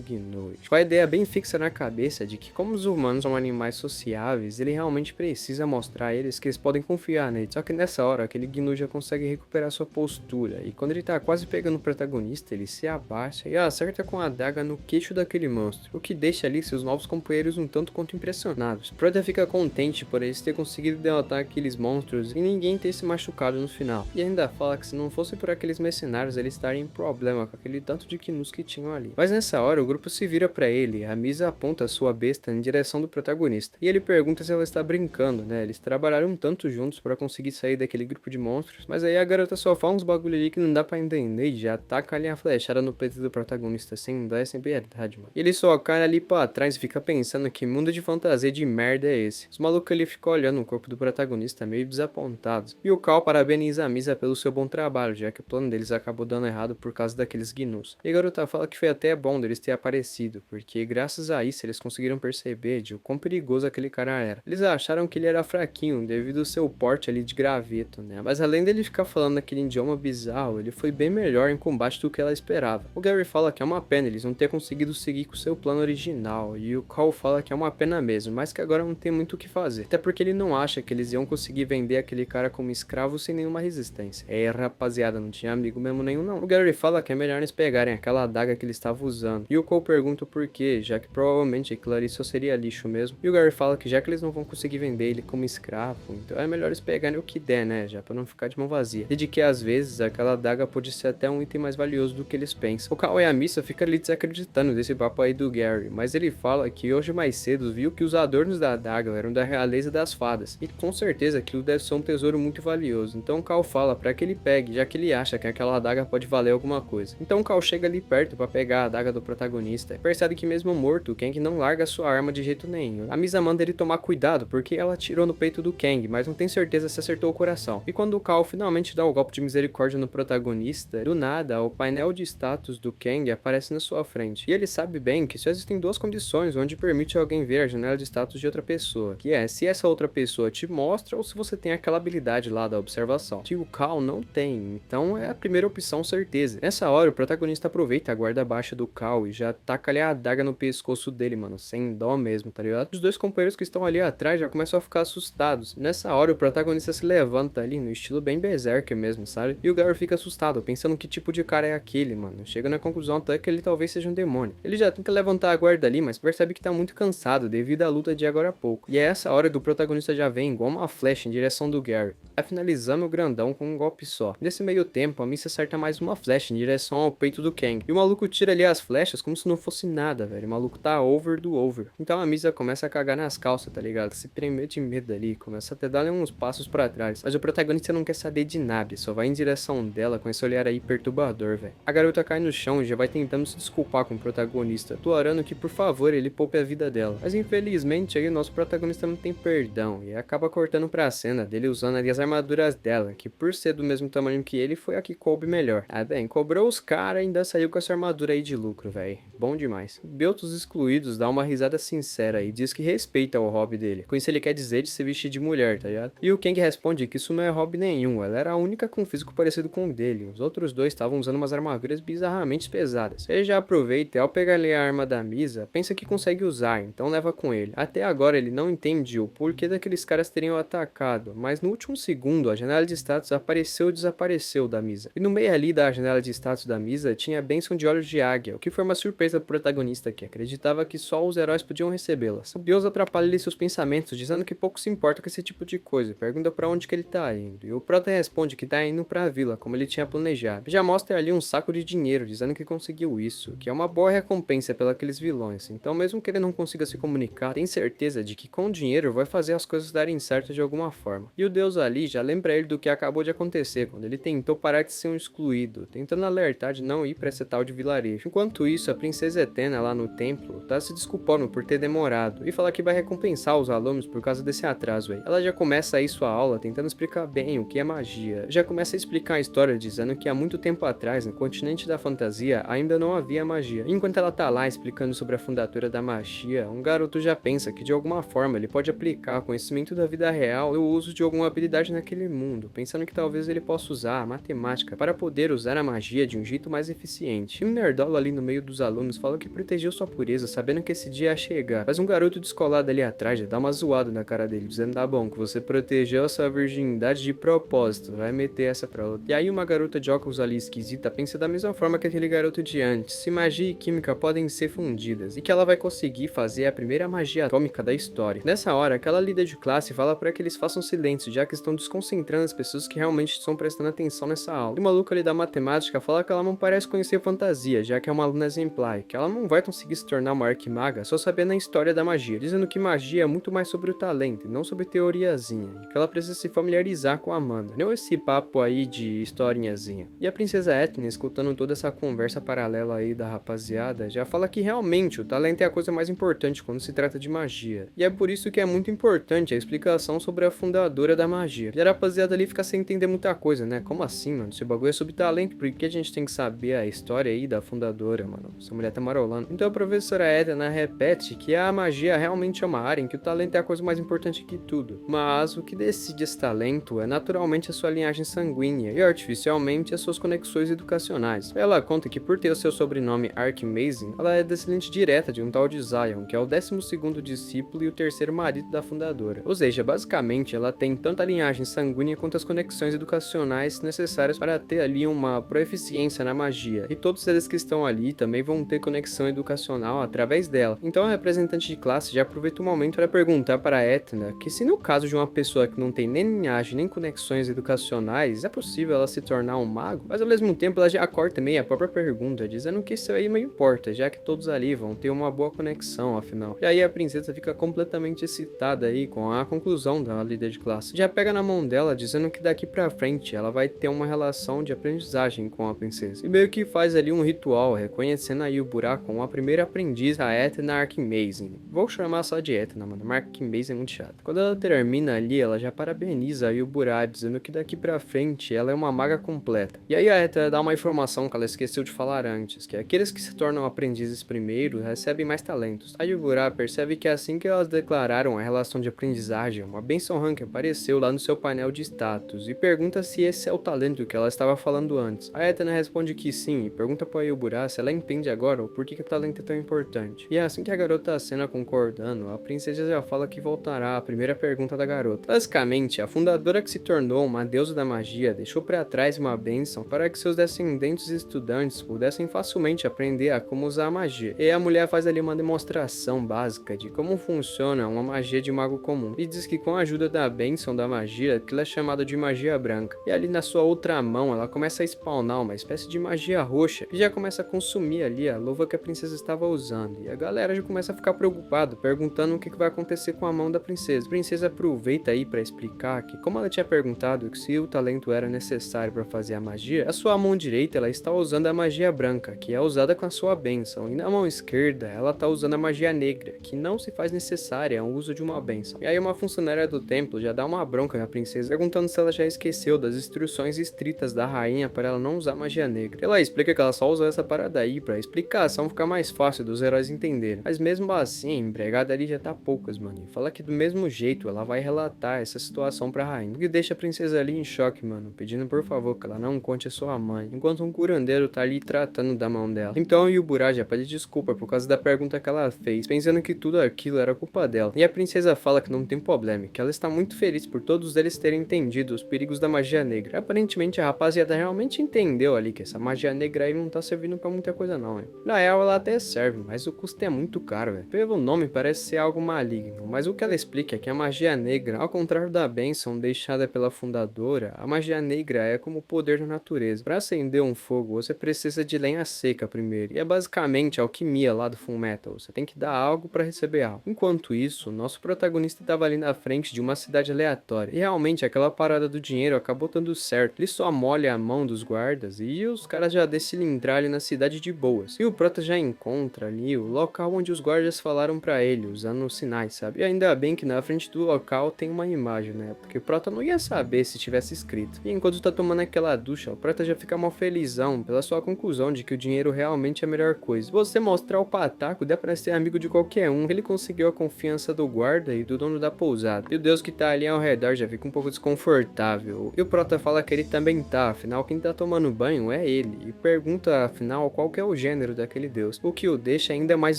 gnu. Com a ideia bem fixa na cabeça de que como os humanos são animais sociáveis, ele realmente precisa mostrar a eles que que eles podem confiar nele. Só que nessa hora, aquele Gnu já consegue recuperar sua postura, e quando ele tá quase pegando o protagonista, ele se abaixa e acerta com a adaga no queixo daquele monstro, o que deixa ali seus novos companheiros um tanto quanto impressionados. Prota fica contente por eles ter conseguido derrotar aqueles monstros e ninguém ter se machucado no final, e ainda fala que se não fosse por aqueles mercenários eles estariam em problema com aquele tanto de Gnus que tinham ali. Mas nessa hora o grupo se vira pra ele, a Misa aponta a sua besta em direção do protagonista, e ele pergunta se ela está brincando, né? Eles trabalharam tanto juntos pra conseguir sair daquele grupo de monstros, mas aí a garota só fala uns bagulho ali que não dá pra entender e já taca ali a flechada no peito do protagonista sem dó e sem piedade, mano. E ele só cai ali pra trás e fica pensando que mundo de fantasia de merda é esse. Os malucos ali ficam olhando o corpo do protagonista meio desapontados, e o Cal parabeniza a Misa pelo seu bom trabalho, já que o plano deles acabou dando errado por causa daqueles Gnus. E a garota fala que foi até bom deles ter aparecido, porque graças a isso eles conseguiram perceber de o quão perigoso aquele cara era. Eles acharam que ele era fraquinho devido ao seu porte ali de graveto, né? Mas além dele ficar falando aquele idioma bizarro, ele foi bem melhor em combate do que ela esperava. O Gary fala que é uma pena eles não ter conseguido seguir com o seu plano original, e o Cal fala que é uma pena mesmo, mas que agora não tem muito o que fazer. Até porque ele não acha que eles iam conseguir vender aquele cara como escravo sem nenhuma resistência. É, rapaziada, não tinha amigo mesmo nenhum não. O Gary fala que é melhor eles pegarem aquela adaga que ele estava usando, e o Cole pergunta o porquê, já que provavelmente aquilo ali só seria lixo mesmo. E o Gary fala que já que eles não vão conseguir vender ele como escravo, então é melhor eles pegarem o que der, né, já pra não ficar de mão vazia. E de que às vezes aquela adaga pode ser até um item mais valioso do que eles pensam. O Cal e a Missa fica ali desacreditando desse papo aí do Gary, mas ele fala que hoje mais cedo viu que os adornos da adaga eram da realeza das fadas, e com certeza aquilo deve ser um tesouro muito valioso. Então o Cal fala pra que ele pegue, já que ele acha que aquela adaga pode valer alguma coisa. Então o Cal chega ali perto pra pegar a adaga do protagonista e percebe que mesmo morto, o Kang não larga sua arma de jeito nenhum. A Misa manda ele tomar cuidado porque ela atirou no peito do Kang, mas não tem certeza se acertou o coração. E quando o Cal finalmente dá o golpe de misericórdia no protagonista, do nada o painel de status do Kang aparece na sua frente. E ele sabe bem que só existem duas condições onde permite alguém ver a janela de status de outra pessoa, que é se essa outra pessoa te mostra ou se você tem aquela habilidade lá da observação, que o Cal não tem, então é a primeira opção certeza. Nessa hora o protagonista aproveita a guarda baixa do Cal e já taca ali a adaga no pescoço dele, mano, sem dó mesmo, tá ligado? Os dois companheiros que estão ali atrás já começam a ficar assustados. Nessa hora o protagonista se levanta ali no estilo bem berserker mesmo, sabe? E o Gary fica assustado, pensando que tipo de cara é aquele, mano. Chega na conclusão até que ele talvez seja um demônio. Ele já tenta levantar a guarda ali, mas percebe que tá muito cansado devido à luta de agora a pouco. E é essa hora que o protagonista já vem igual uma flecha em direção do Gary, tá finalizando o grandão com um golpe só. Nesse meio tempo, a Missa acerta mais uma flecha em direção ao peito do Kang. E o maluco tira ali as flechas como se não fosse nada, velho. O maluco tá over do over. Então a Missa começa a cagar nas calças, tá ligado? Se tremer de medo ali, começa até dar uns passos pra trás. Mas o protagonista não quer saber de nada, só vai em direção dela com esse olhar aí perturbador, velho. A garota cai no chão e já vai tentando se desculpar com o protagonista, implorando que por favor ele poupe a vida dela. Mas infelizmente aí o nosso protagonista não tem perdão e acaba cortando pra cena dele usando ali as armaduras dela, que por ser do mesmo tamanho que ele foi a que coube melhor. Ah bem, cobrou os caras e ainda saiu com essa armadura aí de lucro, velho. Bom demais. Beltos Excluídos dá uma risada sincera e diz que respeita o hobby dele. Com isso ele quer dizer de se vestir de mulher, tá ligado? E o Kang responde que isso não é hobby nenhum, ela era a única com um físico parecido com o dele. Os outros dois estavam usando umas armaduras bizarramente pesadas. Ele já aproveita e ao pegar ali a arma da Misa, pensa que consegue usar, então leva com ele. Até agora ele não entende o porquê daqueles caras teriam atacado, mas no último segundo a janela de status apareceu e desapareceu da Misa. E no meio ali da janela de status da Misa tinha a bênção de olhos de águia, o que foi uma surpresa pro protagonista que acreditava que só os heróis podiam recebê-las. O Deus atrapalha ali seus pensamentos, dizendo que pouco se importa com esse tipo de coisa, pergunta pra onde que ele tá indo, e o prota responde que tá indo pra vila, como ele tinha planejado. Já mostra ali um saco de dinheiro, dizendo que conseguiu isso, que é uma boa recompensa pelos vilões, então mesmo que ele não consiga se comunicar, tem certeza de que com o dinheiro vai fazer as coisas darem certo de alguma forma. E o Deus ali já lembra ele do que acabou de acontecer, quando ele tentou parar de ser um excluído, tentando alertar de não ir pra essa tal de vilarejo. Enquanto isso, a princesa Etena lá no templo tá se desculpando por ter demorado e fala que vai recompensar os alunos por causa desse atraso aí. Ela já começa aí sua aula tentando explicar bem o que é magia. Já começa a explicar a história dizendo que há muito tempo atrás, no continente da fantasia, ainda não havia magia. E enquanto ela tá lá explicando sobre a fundatura da magia, um garoto já pensa que de alguma forma ele pode aplicar conhecimento da vida real no uso de alguma habilidade naquele mundo, pensando que talvez ele possa usar a matemática para poder usar a magia de um jeito mais eficiente. E um nerdola ali no meio dos alunos fala que protegeu sua pureza, sabendo que esse dia ia chegar, mas um garoto descolado ali atrás já dá uma zoada na cara dele, dizendo: tá bom, você protegeu a sua virgindade de propósito, vai meter essa pra outra. E aí uma garota de óculos ali esquisita pensa da mesma forma que aquele garoto de antes, se magia e química podem ser fundidas, e que ela vai conseguir fazer a primeira magia atômica da história. Nessa hora, aquela líder de classe fala para que eles façam silêncio, já que estão desconcentrando as pessoas que realmente estão prestando atenção nessa aula. E o maluco ali da matemática fala que ela não parece conhecer fantasia, já que é uma aluna exemplar, e que ela não vai conseguir se tornar uma arquimaga só sabendo a história da magia, dizendo que magia é muito mais sobre o talento e não sobre teoriazinha, e que ela precisa se familiarizar com a Amanda, não esse papo aí de historinhazinha. E a princesa Ethne, escutando toda essa conversa paralela aí da rapaziada, já fala que realmente o talento é a coisa mais importante quando se trata de magia, e é por isso que é muito importante a explicação sobre a fundadora da magia. E a rapaziada ali fica sem entender muita coisa, né? Como assim, mano? Esse bagulho é sobre talento, por que a gente tem que saber a história aí da fundadora, mano? Essa mulher tá marolando. Então a professora Edna repete que a magia realmente é uma área em que o talento é a coisa mais importante que tudo, mas o que decide esse talento é naturalmente a sua linhagem sanguínea e artificialmente as suas conexões educacionais. Ela conta que por ter o seu sobrenome Archimazing, ela é descendente direta de um tal de Zion, que é o 12º discípulo e o terceiro marido da fundadora. Ou seja, basicamente ela tem tanto a linhagem sanguínea quanto as conexões educacionais necessárias para ter ali uma proeficiência na magia, e todos eles que estão ali também vão ter conexão educacional através dela. Então a representante de classe já aproveita o momento para perguntar para Etna que se no caso de uma pessoa que não tem nem linhagem nem conexões educacionais, é possível ela se tornar um mago, mas ao mesmo tempo ela já corta meio a própria pergunta, dizendo que isso aí não importa, já que todos ali vão ter uma boa conexão, afinal. E aí a princesa fica completamente excitada aí com a conclusão da líder de classe. Já pega na mão dela, dizendo que daqui pra frente ela vai ter uma relação de aprendizagem com a princesa. E meio que faz ali um ritual, reconhecendo aí o buraco como a primeira aprendiz, a Etna Archimazing. Vou chamar só de Etna, mano. Archimazing é muito chato. Quando ela termina ali, ela já parabeniza aí o Burak, dizendo que daqui pra frente ela é uma maga completa. E aí a Etna dá uma informação que ela esqueceu de falar antes, que aqueles que se tornam aprendizes primeiro recebem mais talentos. Aí o Burak percebe que assim que elas declararam a relação de aprendizagem, uma benção rank apareceu lá no seu painel de status e pergunta se esse é o talento que ela estava falando antes. A Etna responde que sim e pergunta para Yubura se ela entende agora o porquê que o talento é tão importante. E assim que a garota acena concordando, a princesa já fala que voltará à primeira pergunta da garota. Basicamente, a fundadora que se tornou uma deusa da magia deixou para trás uma bênção para que seus descendentes e estudantes pudessem facilmente aprender a como usar a magia. E a mulher faz ali uma demonstração básica de como funciona uma magia de mago comum e diz que com a ajuda da bênção da magia, aquilo é chamado de magia branca. E ali na sua outra mão, ela começa a spawnar uma espécie de magia roxa e já começa a consumir ali a luva que a princesa estava usando. E a galera já começa a ficar preocupada, perguntando o que vai acontecer com a mão da princesa. A princesa aproveita aí para explicar que, como ela tinha perguntado que se o talento era necessário para fazer a magia, a sua mão direita ela está usando a magia branca, que é usada com a sua bênção, e na mão esquerda ela está usando a magia negra, que não se faz necessária o uso de uma bênção. E aí uma funcionária do templo já dá uma bronca na princesa, perguntando se ela já esqueceu das instruções estritas da rainha para ela não usar magia negra. Ela explica que ela só usa essa parada aí pra explicação ficar mais fácil dos heróis entenderem. Mas mesmo assim, a empregada ali já tá poucas, mano. E fala que do mesmo jeito ela vai relatar essa situação pra rainha. O que deixa a princesa ali em choque, mano, pedindo por favor que ela não conte a sua mãe, enquanto um curandeiro tá ali tratando da mão dela. Então o Yubura já pede desculpa por causa da pergunta que ela fez, pensando que tudo aquilo era culpa dela. E a princesa fala que não tem problema, que ela está muito feliz por todos eles terem entendido os perigos da magia negra. Aparentemente a rapaziada realmente entendeu ali que essa magia negra aí não tá servindo pra muita coisa não, hein. Na real ela até serve, mas o custo é muito caro, velho. Pelo nome parece ser algo maligno, mas o que ela explica é que a magia negra, ao contrário da bênção deixada pela fundadora, a magia negra é como o poder da natureza. Pra acender um fogo, você precisa de lenha seca primeiro, e é basicamente a alquimia lá do Fullmetal, você tem que dar algo pra receber algo. Enquanto isso, nosso protagonista estava ali na frente de uma cidade aleatória, e realmente aquela parada do dinheiro acabou dando certo. Ele só molha a mão dos guardas e os caras já descilindrar ali na cidade de boas. E o Prota já encontra ali o local onde os guardas falaram pra ele, usando os sinais, sabe? E ainda bem que na frente do local tem uma imagem, né? Porque o Prota não ia saber se tivesse escrito. E enquanto tá tomando aquela ducha, o Prota já fica mal felizão pela sua conclusão de que o dinheiro realmente é a melhor coisa. Se você mostrar o pataco, dá pra ser amigo de qualquer um. Ele conseguiu a confiança do guarda e do dono da pousada. E o deus que tá ali ao redor já fica um pouco desconfortável. E o Prota fala que ele também tá, afinal quem tá tomando banho é ele. E pergunta afinal qual que é o gênero daquele deus, o que o deixa ainda mais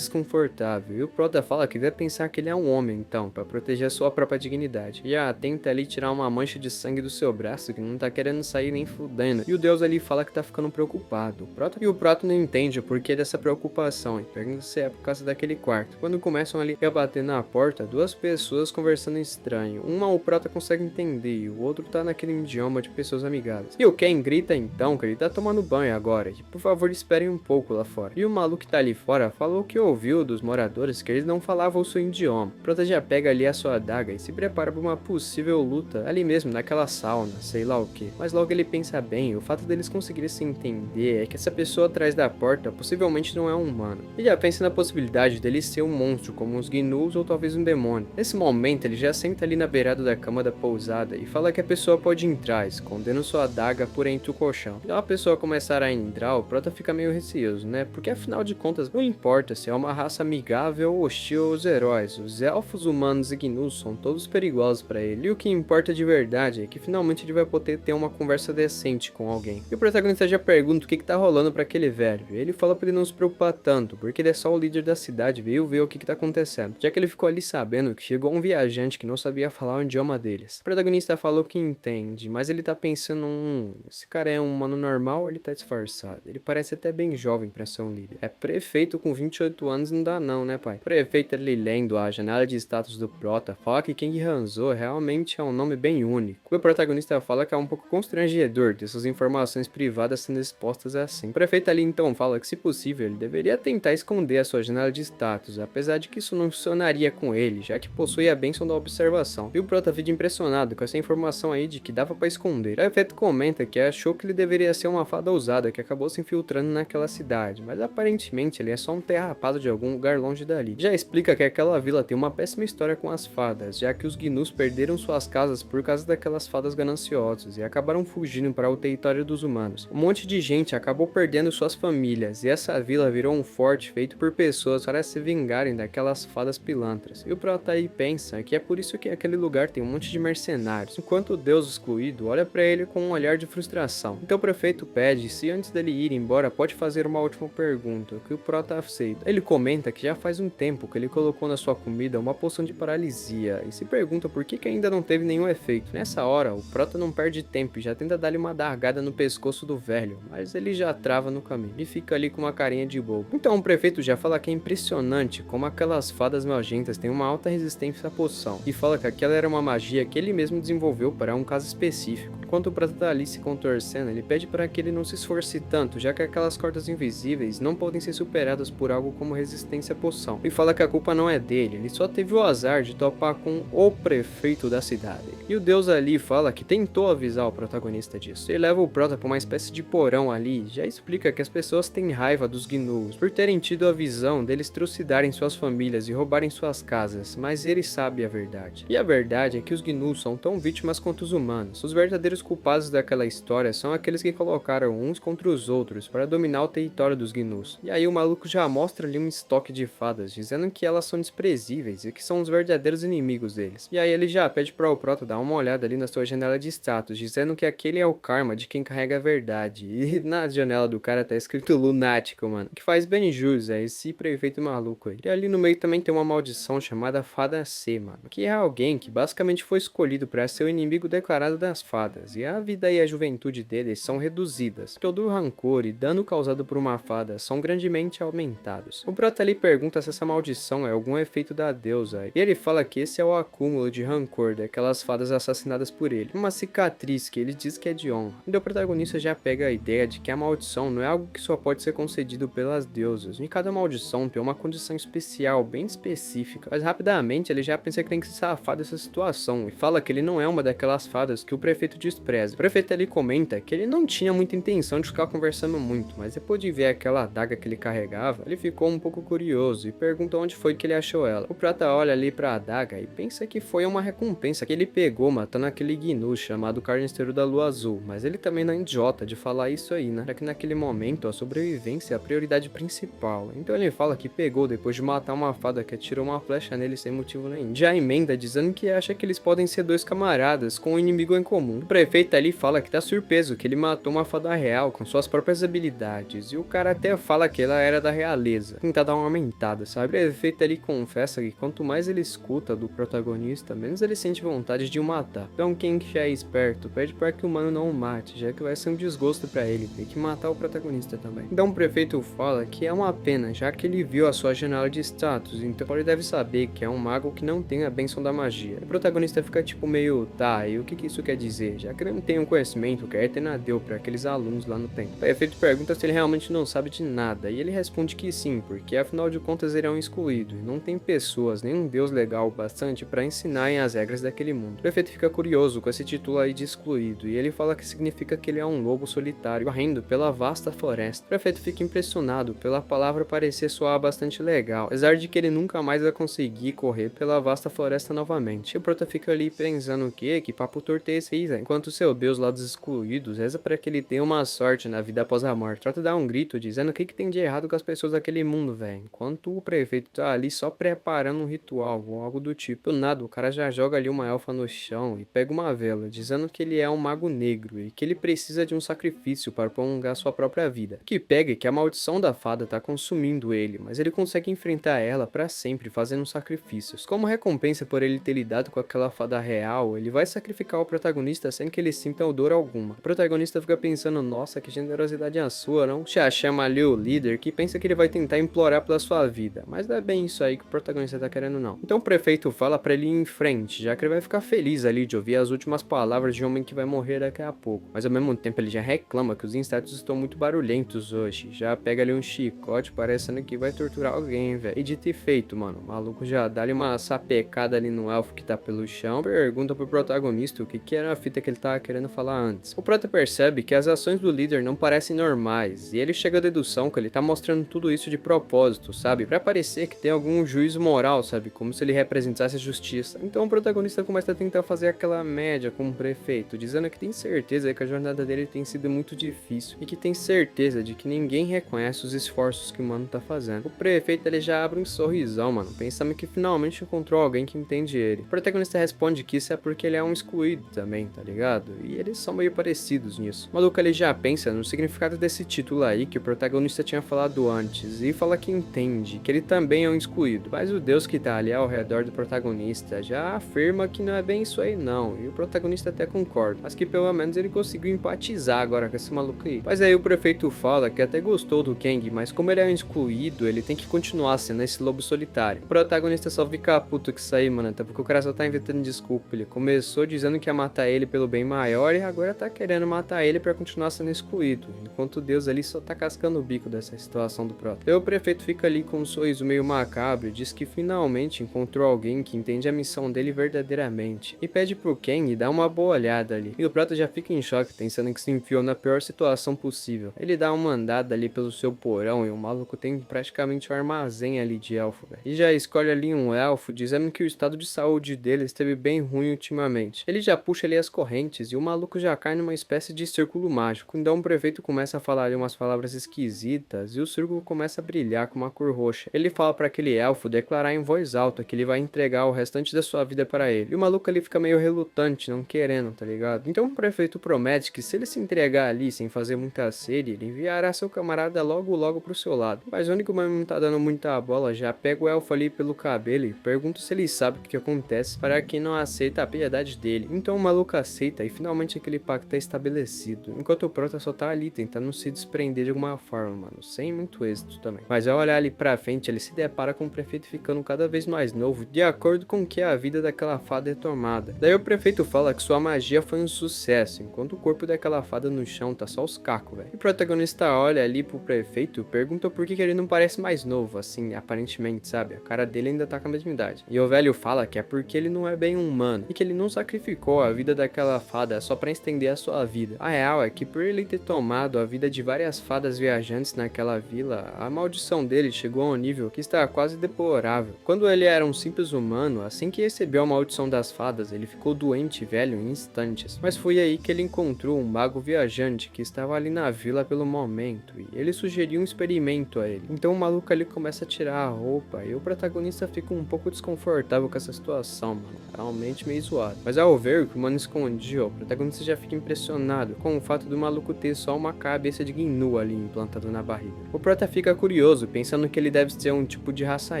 desconfortável. E o Prota fala que deve pensar que ele é um homem então, pra proteger a sua própria dignidade. E tenta ali tirar uma mancha de sangue do seu braço que não tá querendo sair nem fudendo. E o deus ali fala que tá ficando preocupado. O Proto não entende o porquê dessa preocupação e pergunta se é por causa daquele quarto. Quando começam ali a bater na porta, duas pessoas conversando estranho. Uma o Proto consegue entender e o outro tá naquele idioma de pessoas amigáveis. E o Ken grita então que ele tá tomando banho agora, que por favor esperem um pouco lá fora. E o maluco que tá ali fora falou que ouviu dos moradores que eles não falavam o seu idioma. O Proto já pega ali a sua adaga e se prepara para uma possível luta ali mesmo, naquela sauna, sei lá o que. Mas logo ele pensa bem, o fato deles conseguirem se entender é que essa pessoa atrás da porta possivelmente não é um humano. Ele já pensa na possibilidade dele ser um monstro, como uns gnus ou talvez um demônio. Nesse momento ele já senta ali na beirada da cama da pousada e fala que a pessoa pode entrar, escondendo sua adaga por entre o colchão. Então a pessoa começar a entrar, o Prota fica meio receoso, né? Porque afinal de contas não importa se é uma raça amigável ou hostil aos heróis, os elfos, humanos e gnus são todos perigosos para ele. E o que importa de verdade é que finalmente ele vai poder ter uma conversa decente com alguém. E o protagonista já pergunta o que tá rolando para aquele velho. E ele fala para ele não se preocupar tanto, porque ele é só o líder da cidade, veio ver o que tá acontecendo. Já que ele ficou ali sabendo que chegou um viajante que não sabia falar o idioma deles. O protagonista falou que entende, mas ele tá pensando, esse cara é um humano normal ou ele tá disfarçado? Ele parece até bem jovem pra ser um líder. É prefeito com 28 anos não dá não, né pai? Prefeito ali lendo a janela de status do Prota, fala que King Hanzo realmente é um nome bem único. O protagonista fala que é um pouco constrangedor dessas informações privadas sendo expostas assim. O prefeito ali então fala que se possível ele deveria tentar esconder a sua janela de status, apesar de que isso não funcionaria com ele, já que possui a bênção da observação. E o Prota fica impressionado com essa informação aí de que dava pra esconder. O prefeito comenta que achou que ele deveria ser uma fada ousada que acabou se infiltrando naquela cidade, mas aparentemente ele é só um terrapado de algum lugar longe dali. Já explica que aquela vila tem uma péssima história com as fadas, já que os gnus perderam suas casas por causa daquelas fadas gananciosas e acabaram fugindo para o território dos humanos. Um monte de gente acabou perdendo suas famílias e essa vila virou um forte feito por pessoas para se vingarem daquelas fadas pilantras. E o Prota aí pensa que é por isso que aquele lugar tem um monte de mercenários, enquanto o deus excluído olha para ele com um olhar de frustração. Então o prefeito pede se antes dele ir embora pode fazer uma última pergunta, que o Prota aceita. Ele comenta que já faz um tempo que ele colocou na sua comida uma poção de paralisia e se pergunta por que ainda não teve nenhum efeito. Nessa hora, o Prota não perde tempo e já tenta dar-lhe uma dargada no pescoço do velho, mas ele já trava no caminho e fica ali com uma carinha de bobo. Então o prefeito já fala que é impressionante como aquelas fadas nojentas têm uma alta resistência à poção e fala que aquela era uma magia que ele mesmo desenvolveu para um caso específico. Enquanto o Prata tá ali se contorcendo, ele pede para que ele não se esforce tanto, já que aquelas cordas invisíveis não podem ser superadas por algo como resistência à poção. E fala que a culpa não é dele, ele só teve o azar de topar com o prefeito da cidade. E o deus ali fala que tentou avisar o protagonista disso. Ele leva o Prota para uma espécie de porão ali, já explica que as pessoas têm raiva dos gnus por terem tido a visão deles trucidarem suas famílias e roubarem suas casas, mas ele sabe a verdade. E a verdade é que os gnus são tão vítimas quanto os humanos. Os verdadeiros culpados daquela história são aqueles que colocaram uns contra os outros para dominar o território dos gnus. E aí o maluco já mostra ali um estoque de fadas, dizendo que elas são desprezíveis e que são os verdadeiros inimigos deles. E aí ele já pede para o Prota dar uma olhada ali na sua janela de status, dizendo que aquele é o karma de quem carrega a verdade. E na janela do cara tá escrito lunático, mano, que faz bem jus a esse prefeito maluco aí. E ali no meio também tem uma maldição chamada Fada C, mano, que é alguém que basicamente foi escolhido para ser o inimigo declarado das fadas, e a vida e a juventude deles são reduzidas. Todo o rancor e dano causado por uma fada são grandemente aumentados. O Prota ali pergunta se essa maldição é algum efeito da deusa, e ele fala que esse é o acúmulo de rancor daquelas fadas assassinadas por ele, uma cicatriz que ele diz que é de honra. E o protagonista já pega a ideia de que a maldição não é algo que só pode ser concedido pelas deusas, e cada maldição tem uma condição especial, bem específica, mas rapidamente ele já pensa que tem que se safar dessa situação, e fala que ele não é uma daquelas fadas que o prefeito despreza. O prefeito ali comenta que ele não tinha muita intenção de ficar conversando muito, mas depois de ver aquela adaga que ele carregava, ele ficou um pouco curioso e pergunta onde foi que ele achou ela. O Prata olha ali pra adaga e pensa que foi uma recompensa que ele pegou matando aquele gnu chamado Carniceiro da Lua Azul, mas ele também não é idiota de falar isso aí, né? Já que naquele momento a sobrevivência é a prioridade principal. Então ele fala que pegou depois de matar uma fada que atirou uma flecha nele sem motivo nenhum. Já emenda dizendo que acha que eles podem ser dois camaradas com um inimigo em comum. O prefeito ali fala que tá surpreso que ele matou uma fada real com suas próprias habilidades, e o cara até fala que ela era da realeza, tentar dar uma aumentada, sabe? O prefeito ali confessa que quanto mais ele escuta do protagonista, menos ele sente vontade de o matar. Então quem que já é esperto, pede para que o humano não o mate, já que vai ser um desgosto para ele ter que matar o protagonista também. Então o prefeito fala que é uma pena, já que ele viu a sua janela de status, então ele deve saber que é um mago que não tem a bênção da magia. O protagonista fica tipo meio, tá, e o que isso quer dizer? Já que ele não tem um conhecimento que a Eterna deu para aqueles alunos lá no templo. O prefeito pergunta se ele realmente não sabe de nada, e ele responde que sim, porque afinal de contas ele é um excluído, e não tem pessoas, nem um deus legal o bastante para ensinarem as regras daquele mundo. O prefeito fica curioso com esse título aí de excluído, e ele fala que significa que ele é um lobo solitário, correndo pela vasta floresta. O prefeito fica impressionado pela palavra parecer soar bastante legal, apesar de que ele nunca mais vai conseguir correr pela vasta floresta novamente. E o prota fica ali pensando o que papo torto é esse aí, enquanto seu deus lá dos excluídos reza para que ele tenha uma sorte na vida após a morte. Trota dá um grito dizendo o que tem de errado com as pessoas daquele mundo, velho, enquanto o prefeito tá ali só preparando um ritual ou algo do tipo. Do nada, o cara já joga ali uma elfa no chão e pega uma vela, dizendo que ele é um mago negro e que ele precisa de um sacrifício para prolongar sua própria vida. Que pega que a maldição da fada tá consumindo ele, mas ele consegue enfrentar ela para sempre fazendo sacrifícios. Como recompensa por ele ter lidado com aquela fada real, ele vai sacrificar o protagonista sem que ele sinta odor alguma. O protagonista fica pensando, nossa, que generosidade é a sua, não? Já chama ali o líder, que pensa que ele vai tentar implorar pela sua vida, mas não é bem isso aí que o protagonista tá querendo não. Então o prefeito fala para ele ir em frente, já que ele vai ficar feliz ali de ouvir as últimas palavras de um homem que vai morrer daqui a pouco. Mas ao mesmo tempo ele já reclama que os insetos estão muito barulhentos hoje, já pega ali um chicote parecendo que vai torturar alguém, velho. E dito e feito, mano, o maluco já dá ali uma sapecada ali no elfo que tá pelo chão, pergunta pro protagonista o que era a fita que ele tava querendo falar antes. O prota percebe que as ações do líder não parecem normais, e ele chega à dedução que ele tá mostrando tudo isso de propósito, sabe? Pra parecer que tem algum juízo moral, sabe? Como se ele representasse a justiça. Então o protagonista começa a tentar fazer aquela média com o prefeito, dizendo que tem certeza que a jornada dele tem sido muito difícil, e que tem certeza de que ninguém reconhece os esforços que o mano tá fazendo. O prefeito ele já abre um sorrisão, mano, pensando que finalmente encontrou alguém que entende ele. O protagonista responde que isso é porque ele é um excluído também, tá ligado? E eles são meio parecidos nisso. O maluco ele já pensa no significado desse título aí que o protagonista tinha falado antes, e fala que entende que ele também é um excluído. Mas o deus que tá ali ao redor do protagonista já afirma que não é bem isso aí não, e o protagonista até concorda, mas que pelo menos ele conseguiu empatizar agora com esse maluco aí. Mas aí o prefeito fala que até gostou do Kang, mas como ele é um excluído, ele tem que continuar sendo esse lobo solitário. O protagonista só fica puto que isso aí, mano, até porque o cara só tá inventando desculpa. Ele começou dizendo que ia matar ele pelo bem maior e agora tá querendo matar ele pra continuar sendo excluído, enquanto Deus ali só tá cascando o bico dessa situação do prota. Então o prefeito fica ali com um sorriso meio macabro e diz que finalmente encontrou alguém que entende a missão dele verdadeiramente, e pede pro Kang dar uma boa olhada ali. E o prota já fica em choque, pensando que se enfiou na pior situação possível. Ele dá uma andada ali pelo seu porão e o maluco tem praticamente um armazém ali de elfo, velho. E já escolhe ali um elfo, dizendo que o estado de saúde dele esteve bem ruim ultimamente. Ele já puxa ali as correntes e o maluco já cai numa espécie de círculo mágico. Então o prefeito começa a falar ali umas palavras esquisitas e o círculo começa a brilhar com uma cor roxa. Ele fala para aquele elfo declarar em voz alta que ele vai entregar o restante da sua vida para ele. E o maluco ali fica meio relutante, não querendo, tá ligado? Então o prefeito promete que se ele se entregar ali sem fazer muita sede, ele enviará seu camarada logo pro seu lado. Mas o único mano não tá dando muita bola, já pega o elfo ali pelo cabelo e pergunta se ele sabe o que acontece para quem não aceita a piedade dele. Então o maluco aceita e finalmente aquele pacto é estabelecido, enquanto o prota só tá ali tentando se desprender de alguma forma, mano, sem muito êxito também. Mas ao olhar ali pra frente, ele se depara com o prefeito ficando cada vez mais novo, de acordo com que a vida daquela fada é tomada. Daí o prefeito fala que sua magia foi um sucesso, enquanto o corpo daquela fada no chão tá só os cacos, velho. O protagonista olha ali pro prefeito, pergunta por que ele não parece mais novo, assim, aparentemente, sabe? A cara dele ainda tá com a mesma idade. E o velho fala que é porque ele não é bem humano, e que ele não sacrificou a vida daquela fada só pra estender a sua vida. A real é que por ele ter tomado a vida de várias fadas viajantes naquela vila, a maldição dele chegou a um nível que está quase deplorável. Quando ele era um simples humano, assim que recebeu a maldição das fadas, ele ficou doente e velho em instantes. Mas foi aí que ele encontrou um mago viajante que estava ali na vila pelo momento, e ele sugeriu um experimento a ele. Então o maluco ali começa a tirar a roupa, e o protagonista fica um pouco desconfortável com essa situação, mano. Realmente meio zoado. Mas ao ver que o mano escondia ó, o protagonista já fica impressionado com o fato do maluco ter só uma cabeça de Gnu ali implantada na barriga. O prota fica curioso, pensando que ele deve ser um tipo de raça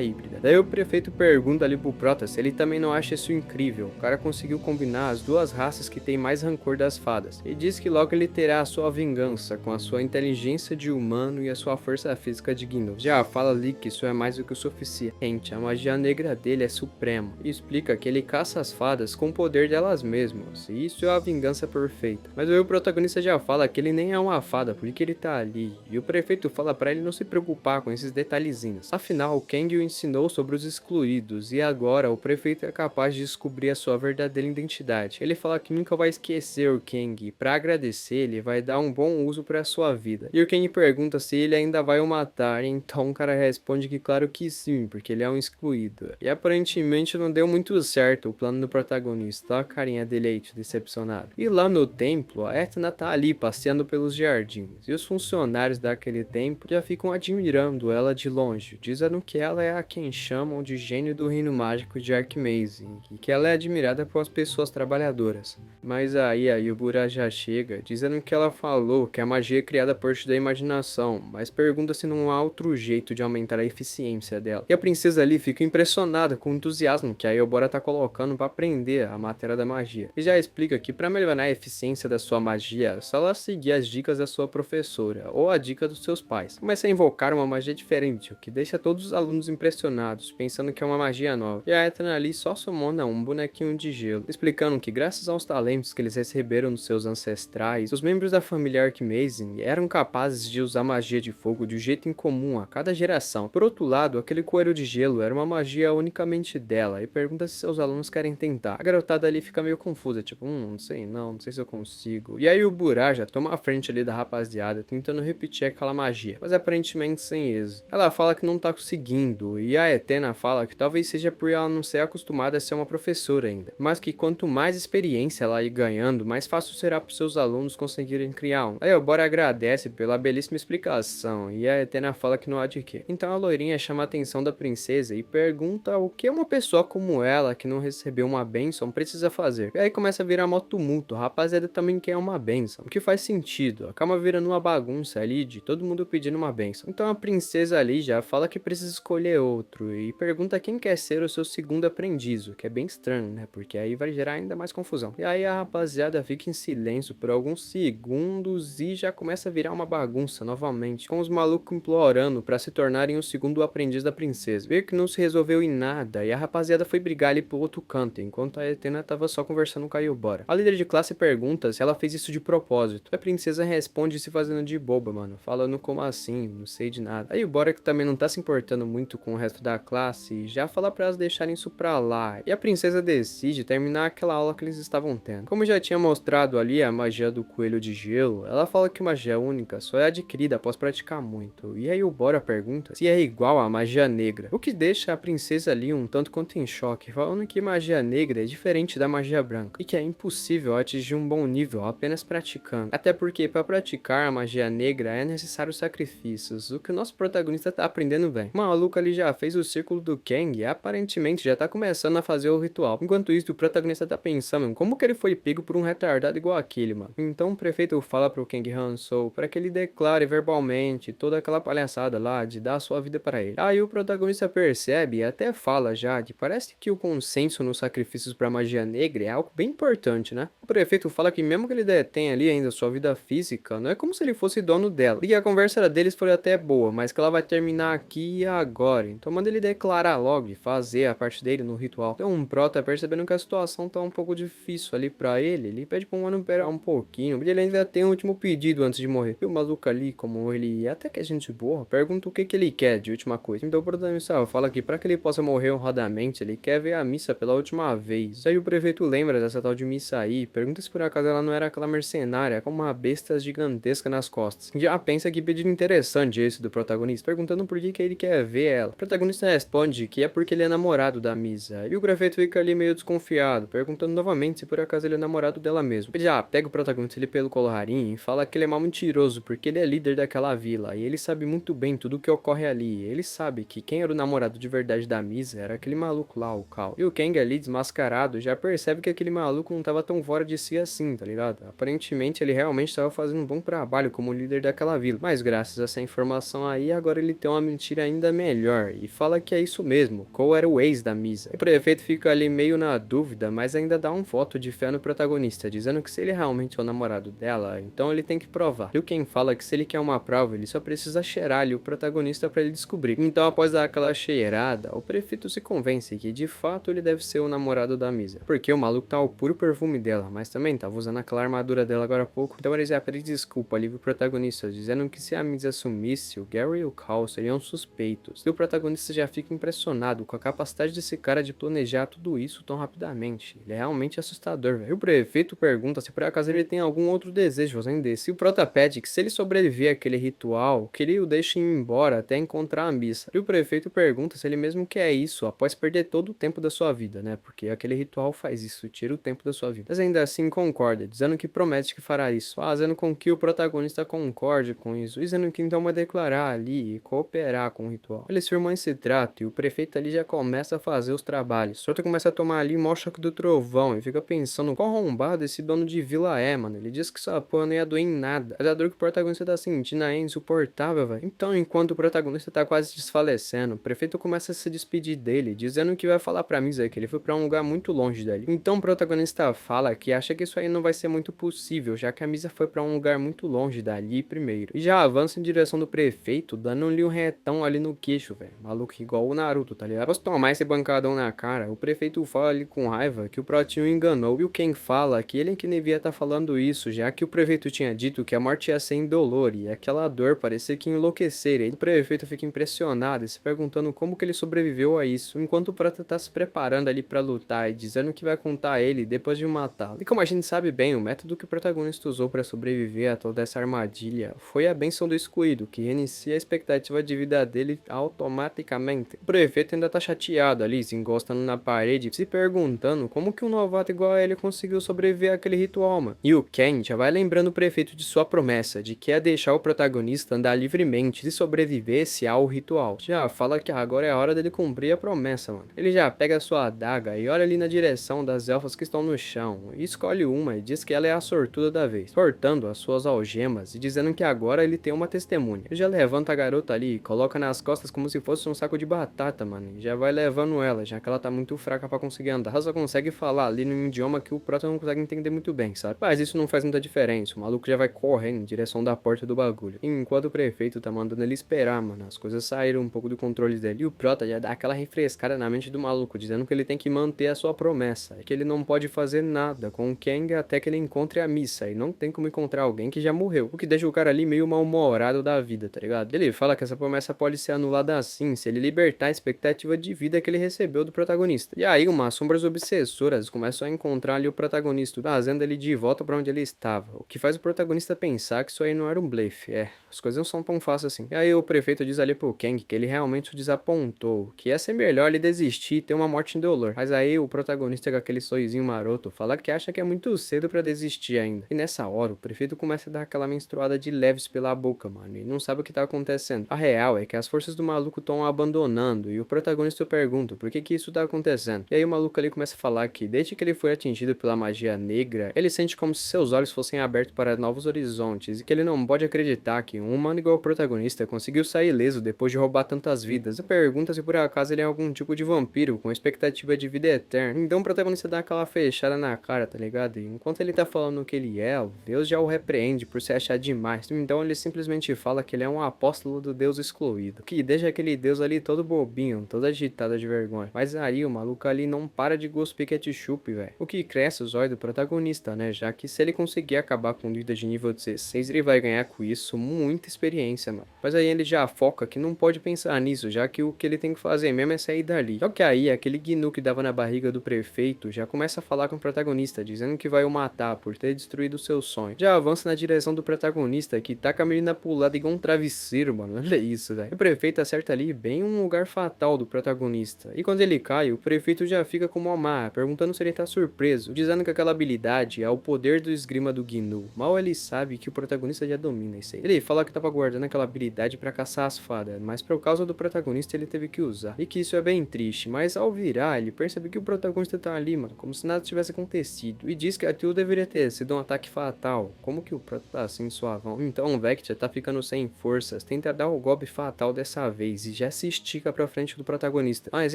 híbrida. Daí o prefeito pergunta ali pro prota se ele também não acha isso incrível. O cara conseguiu combinar as duas raças que têm mais rancor das fadas, e diz que logo ele terá a sua vingança com a sua inteligência de humano e a sua força física de Gnu. Já fala ali que isso é mais do que o suficiente, a magia negra dele é suprema, e explica que ele caça as fadas com o poder delas mesmas, e isso é a vingança perfeita. Mas o protagonista já fala que ele nem é uma fada, porque ele tá ali, e o prefeito fala pra ele não se preocupar com esses detalhezinhos. Afinal, o Kang o ensinou sobre os excluídos, e agora o prefeito é capaz de descobrir a sua verdadeira identidade. Ele fala que nunca vai esquecer o Kang, e pra agradecer ele vai dar um bom uso pra sua vida. E o Kang pergunta se ele ainda vai o matar, então o cara responde que claro que sim, porque ele é um excluído. E aparentemente não deu muito certo o plano do protagonista, olha a carinha dele aí, decepcionado. E lá no templo, a Etna tá ali passeando pelos jardins, e os funcionários daquele templo já ficam admirando ela de longe, dizendo que ela é a quem chamam de gênio do reino mágico de Arkmazing, e que ela é admirada pelas pessoas trabalhadoras. Mas aí o Bura já chega, dizendo que ela falou que a magia é criada a partir da imaginação, mas pergunta se não há outro jeito de aumentar a eficiência dela. E a princesa ali fica impressionada com o entusiasmo que a Eobora tá colocando para aprender a matéria da magia. E já explica que para melhorar a eficiência da sua magia, é só ela seguir as dicas da sua professora, ou a dica dos seus pais. Começa a invocar uma magia diferente, o que deixa todos os alunos impressionados, pensando que é uma magia nova. E a Etna ali só sumona um bonequinho de gelo, explicando que graças aos talentos que eles receberam dos seus ancestrais, os membros da família Arkmazing eram capazes de usar magia de fogo de um jeito incomum a cada geração. Por outro lado, aquele coelho de gelo era uma magia unicamente dela, e pergunta se seus alunos querem tentar. A garotada ali fica meio confusa, tipo, não sei se eu consigo. E aí o Burá já toma a frente ali da rapaziada, tentando repetir aquela magia, mas aparentemente sem êxito. Ela fala que não tá conseguindo, e a Etena fala que talvez seja por ela não ser acostumada a ser uma professora ainda, mas que quanto mais experiência ela ir ganhando, mais fácil será para seus alunos conseguirem criar um. Aí o Bora agradece pela belíssima explicação, e a Etena fala que não há de quê. Então a loirinha chama a atenção da princesa e pergunta o que uma pessoa como ela, que não recebeu uma bênção, precisa fazer. E aí começa a virar mó tumulto, a rapaziada também quer uma bênção, o que faz sentido, acaba virando uma bagunça ali de todo mundo pedindo uma bênção. Então a princesa ali já fala que precisa escolher outro, e pergunta quem quer ser o seu segundo aprendiz, o que é bem estranho, né, porque aí vai gerar ainda mais confusão. E aí a rapaziada fica em silêncio por alguns segundos e já começa a virar uma bagunça novamente, com os malucos implorando pra se tornarem o segundo aprendiz da princesa. Veio que não se resolveu em nada, e a rapaziada foi brigar ali pro outro canto, enquanto a Etena tava só conversando com a Yubora. A líder de classe pergunta se ela fez isso de propósito. A princesa responde se fazendo de boba, mano, falando como assim, não sei de nada. A Yubora, que também não tá se importando muito com o resto da classe, já fala pra elas deixarem isso pra lá, e a princesa decide terminar aquela aula que eles estavam tendo. Como já tinha mostrado ali a magia do coelho de gelo, ela fala que magia única só é adquirida após praticar muito, e aí o Bora pergunta se é igual à magia negra, o que deixa a princesa ali um tanto quanto em choque, falando que magia negra é diferente da magia branca, e que é impossível atingir um bom nível apenas praticando, até porque para praticar a magia negra é necessário sacrifícios, o que o nosso protagonista tá aprendendo bem. O maluco ali já fez o círculo do Kang e aparentemente já tá começando a fazer o ritual. Enquanto isso, o protagonista tá pensando em como que ele foi pego por um retardado igual aquele, mano. Então o prefeito fala pro Kang Hansol para que ele declare verbalmente toda aquela palhaçada lá de dar a sua vida para ele. Aí o protagonista percebe e até fala já que parece que o consenso nos sacrifícios para magia negra é algo bem importante, né? O prefeito fala que mesmo que ele detém ali ainda sua vida física, não é como se ele fosse dono dela. E que a conversa deles foi até boa, mas que ela vai terminar aqui e agora. Então manda ele declarar logo e fazer a parte dele no ritual. Então o Prota, percebendo que a situação tá um pouco difícil ali pra ele pede pro mano esperar um pouquinho, porque ele ainda tem um último pedido antes de morrer. E o maluco ali, como ele até que é gente boa, pergunta o que ele quer de última coisa. Então o protagonista fala que pra que ele possa morrer honradamente, ele quer ver a missa pela última vez. Aí o prefeito lembra dessa tal de missa aí, pergunta se por acaso ela não era aquela mercenária com uma besta gigantesca nas costas. Já pensa que pedido interessante esse do protagonista, perguntando por que ele quer ver ela. O protagonista responde que é porque ele é namorado da Misa, e o prefeito fica ali meio desconfiado, perguntando novamente se por acaso ele é namorado dela mesmo. Ele já pega o protagonista ali pelo colarinho e fala que ele é mal mentiroso porque ele é líder daquela vila, e ele sabe muito bem tudo o que ocorre ali. Ele sabe que quem era o namorado de verdade da Misa era aquele maluco lá, o Cal. E o Kang ali, desmascarado, já percebe que aquele maluco não tava tava tão fora de si assim, tá ligado? Aparentemente ele realmente tava fazendo um bom trabalho como líder daquela vila, mas graças a essa informação aí, agora ele tem uma mentira ainda melhor e fala que é isso mesmo, Cole era o ex da Misa. O prefeito fica ali meio na dúvida, mas ainda dá um voto de fé no protagonista, dizendo que se ele realmente é o namorado dela, então ele tem que provar. Liu Kang fala que se ele quer uma prova, ele só precisa cheirar ali o protagonista para ele descobrir. Então após dar aquela cheirada, o prefeito se convence que de fato ele deve ser o namorado da Misa, porque o maluco tá ao puro perfume dela, mas também tava usando aquela armadura dela agora há pouco, então ele já pede desculpa ali pro protagonista, dizendo que se a Misa sumisse, o Gary e o Cal seriam suspeitos. E o protagonista já fica impressionado com a capacidade desse cara de planejar tudo isso tão rapidamente. Ele é realmente assustador, velho. O prefeito pergunta se por acaso ele tem algum outro desejo além desse. E o prota pede que se ele sobreviver àquele ritual, que ele o deixe ir embora até encontrar a Missa. E o prefeito pergunta se ele mesmo quer isso após perder todo o tempo da sua vida, né? Porque aquele ritual faz isso, tira o tempo da sua vida. Mas ainda assim concorda, dizendo que promete que fará isso, fazendo com que o protagonista concorde com isso, dizendo que então vai declarar ali e cooperar com o ritual. Eles firmam esse trato e o prefeito ali já começa a fazer os trabalhos. Sorto começa a tomar ali mó choque do trovão e fica pensando qual arrombado esse dono de vila é, mano. Ele diz que essa porra não ia doer em nada. Mas a dor que o protagonista tá sentindo é insuportável, velho. Então, enquanto o protagonista tá quase desfalecendo, o prefeito começa a se despedir dele, dizendo que vai falar pra Misa que ele foi pra um lugar muito longe dali. Então o protagonista fala que acha que isso aí não vai ser muito possível, já que a Misa foi pra um lugar muito longe dali primeiro. E já avança em direção do prefeito, dando-lhe um retão ali no queixo, velho. Maluco igual o Naruto, tá ligado? Após tomar esse bancadão na cara, o prefeito fala ali com raiva que o Protinho enganou. E o Ken fala que ele que devia estar falando isso, já que o prefeito tinha dito que a morte ia ser indolor e aquela dor parecia que enlouquecer. E o prefeito fica impressionado e se perguntando como que ele sobreviveu a isso, enquanto o Prota tá se preparando ali pra lutar e dizendo que vai contar a ele depois de matá-lo. E como a gente sabe bem, o método que o protagonista usou para sobreviver a toda essa armadilha foi a benção do excluído, que reinicia a expectativa de vida dele automaticamente. O prefeito ainda tá chateado ali, se encostando na parede, se perguntando como que um novato igual a ele conseguiu sobreviver àquele ritual, mano. E o Ken já vai lembrando o prefeito de sua promessa, de que é deixar o protagonista andar livremente se sobrevivesse ao ritual. Já fala que agora é a hora dele cumprir a promessa, mano. Ele já pega a sua adaga e olha ali na direção das elfas que estão no chão, e escolhe uma e diz que ela é a sortuda da vez, cortando as suas algemas e dizendo que agora ele tem uma testemunha. Ele já levanta a garota ali e coloca nas costas como se fosse um saco de batata, mano, e já vai levando ela, já que ela tá muito fraca pra conseguir andar. Ela só consegue falar ali num idioma que o Prota não consegue entender muito bem, sabe? Mas isso não faz muita diferença, o maluco já vai correndo em direção da porta do bagulho. Enquanto o prefeito tá mandando ele esperar, mano, as coisas saíram um pouco do controle dele. E o Prota já dá aquela refrescada na mente do maluco, dizendo que ele tem que manter a sua promessa, que ele não pode fazer nada com o Kang até que ele encontre a Missa, e não tem como encontrar alguém que já morreu, o que deixa o cara ali meio mal-humorado da vida, tá ligado? Ele fala que essa promessa pode ser anulada assim, se ele libertar a expectativa de vida que ele recebeu do protagonista. E aí, umas sombras obsessoras começam a encontrar ali o protagonista, trazendo ele de volta pra onde ele estava, o que faz o protagonista pensar que isso aí não era um blefe. As coisas não são tão fáceis assim. E aí o prefeito diz ali pro Kang que ele realmente o desapontou, que ia ser melhor ele desistir e ter uma morte indolor. Mas aí o protagonista com aquele sorrisinho maroto fala que acha que é muito cedo pra desistir ainda. E nessa hora o prefeito começa a dar aquela menstruada de leves pela boca, mano, e não sabe o que tá acontecendo. A real é que as forças do maluco estão abandonando e o protagonista pergunta por que isso tá acontecendo. E aí o maluco ali começa a falar que desde que ele foi atingido pela magia negra, ele sente como se seus olhos fossem abertos para novos horizontes e que ele não pode acreditar que um humano igual o protagonista conseguiu sair ileso depois de roubar tantas vidas. E pergunta se por acaso ele é algum tipo de vampiro com expectativa de vida eterna. Então o protagonista dá aquela fechada na cara, tá ligado? E enquanto ele tá falando o que ele é, o Deus já o repreende por se achar demais. Então ele simplesmente fala que ele é um apóstolo do Deus excluído, que deixa aquele Deus ali todo bobinho, todo agitado de vergonha. Mas aí o maluco ali não para de cuspir ketchup, velho. O que cresce os olhos do protagonista, né? Já que se ele conseguir acabar com vida de nível 16, ele vai ganhar com isso muita experiência, mano. Mas aí ele já foca que não pode pensar nisso, já que o que ele tem que fazer mesmo é sair dali. Só que aí aquele gnu que dava na barriga do prefeito já começa a falar com o protagonista, dizendo que vai o matar por ter destruído seu sonho. Já avança na direção do protagonista, que taca a menina pulada igual um travesseiro, mano. Olha isso, velho. O prefeito acerta ali bem um lugar fatal do protagonista. E quando ele cai, o prefeito já fica como uma má, perguntando se ele tá surpreso, dizendo que aquela habilidade é o poder do esgrima do gnu. Mal ele sabe que o protagonista já domina isso aí. Ele fala fala que tava guardando aquela habilidade pra caçar as fadas, mas por causa do protagonista ele teve que usar. E que isso é bem triste, mas ao virar, ele percebe que o protagonista tá ali, mano, como se nada tivesse acontecido. E diz que aquilo deveria ter sido um ataque fatal. Como que o prota tá assim suavão? Então o Vector tá ficando sem forças, tenta dar o golpe fatal dessa vez e já se estica pra frente do protagonista. Mas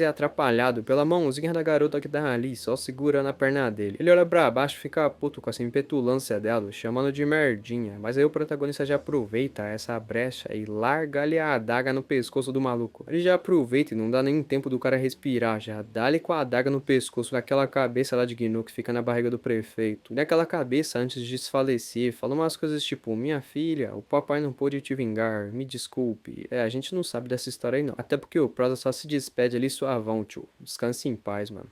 é atrapalhado pela mãozinha da garota que tá ali, só segurando a perna dele. Ele olha pra baixo e fica puto com essa impetulância dela, chamando de merdinha. Mas aí o protagonista já aproveita essa brecha e larga-lhe a adaga no pescoço do maluco. Ele já aproveita e não dá nem tempo do cara respirar, já dá-lhe com a adaga no pescoço daquela cabeça lá de Gnu que fica na barriga do prefeito. E aquela cabeça, antes de desfalecer, fala umas coisas tipo: minha filha, o papai não pôde te vingar, me desculpe. A gente não sabe dessa história aí não. Até porque o Prosa só se despede ali suavão, tio. Descanse em paz, mano.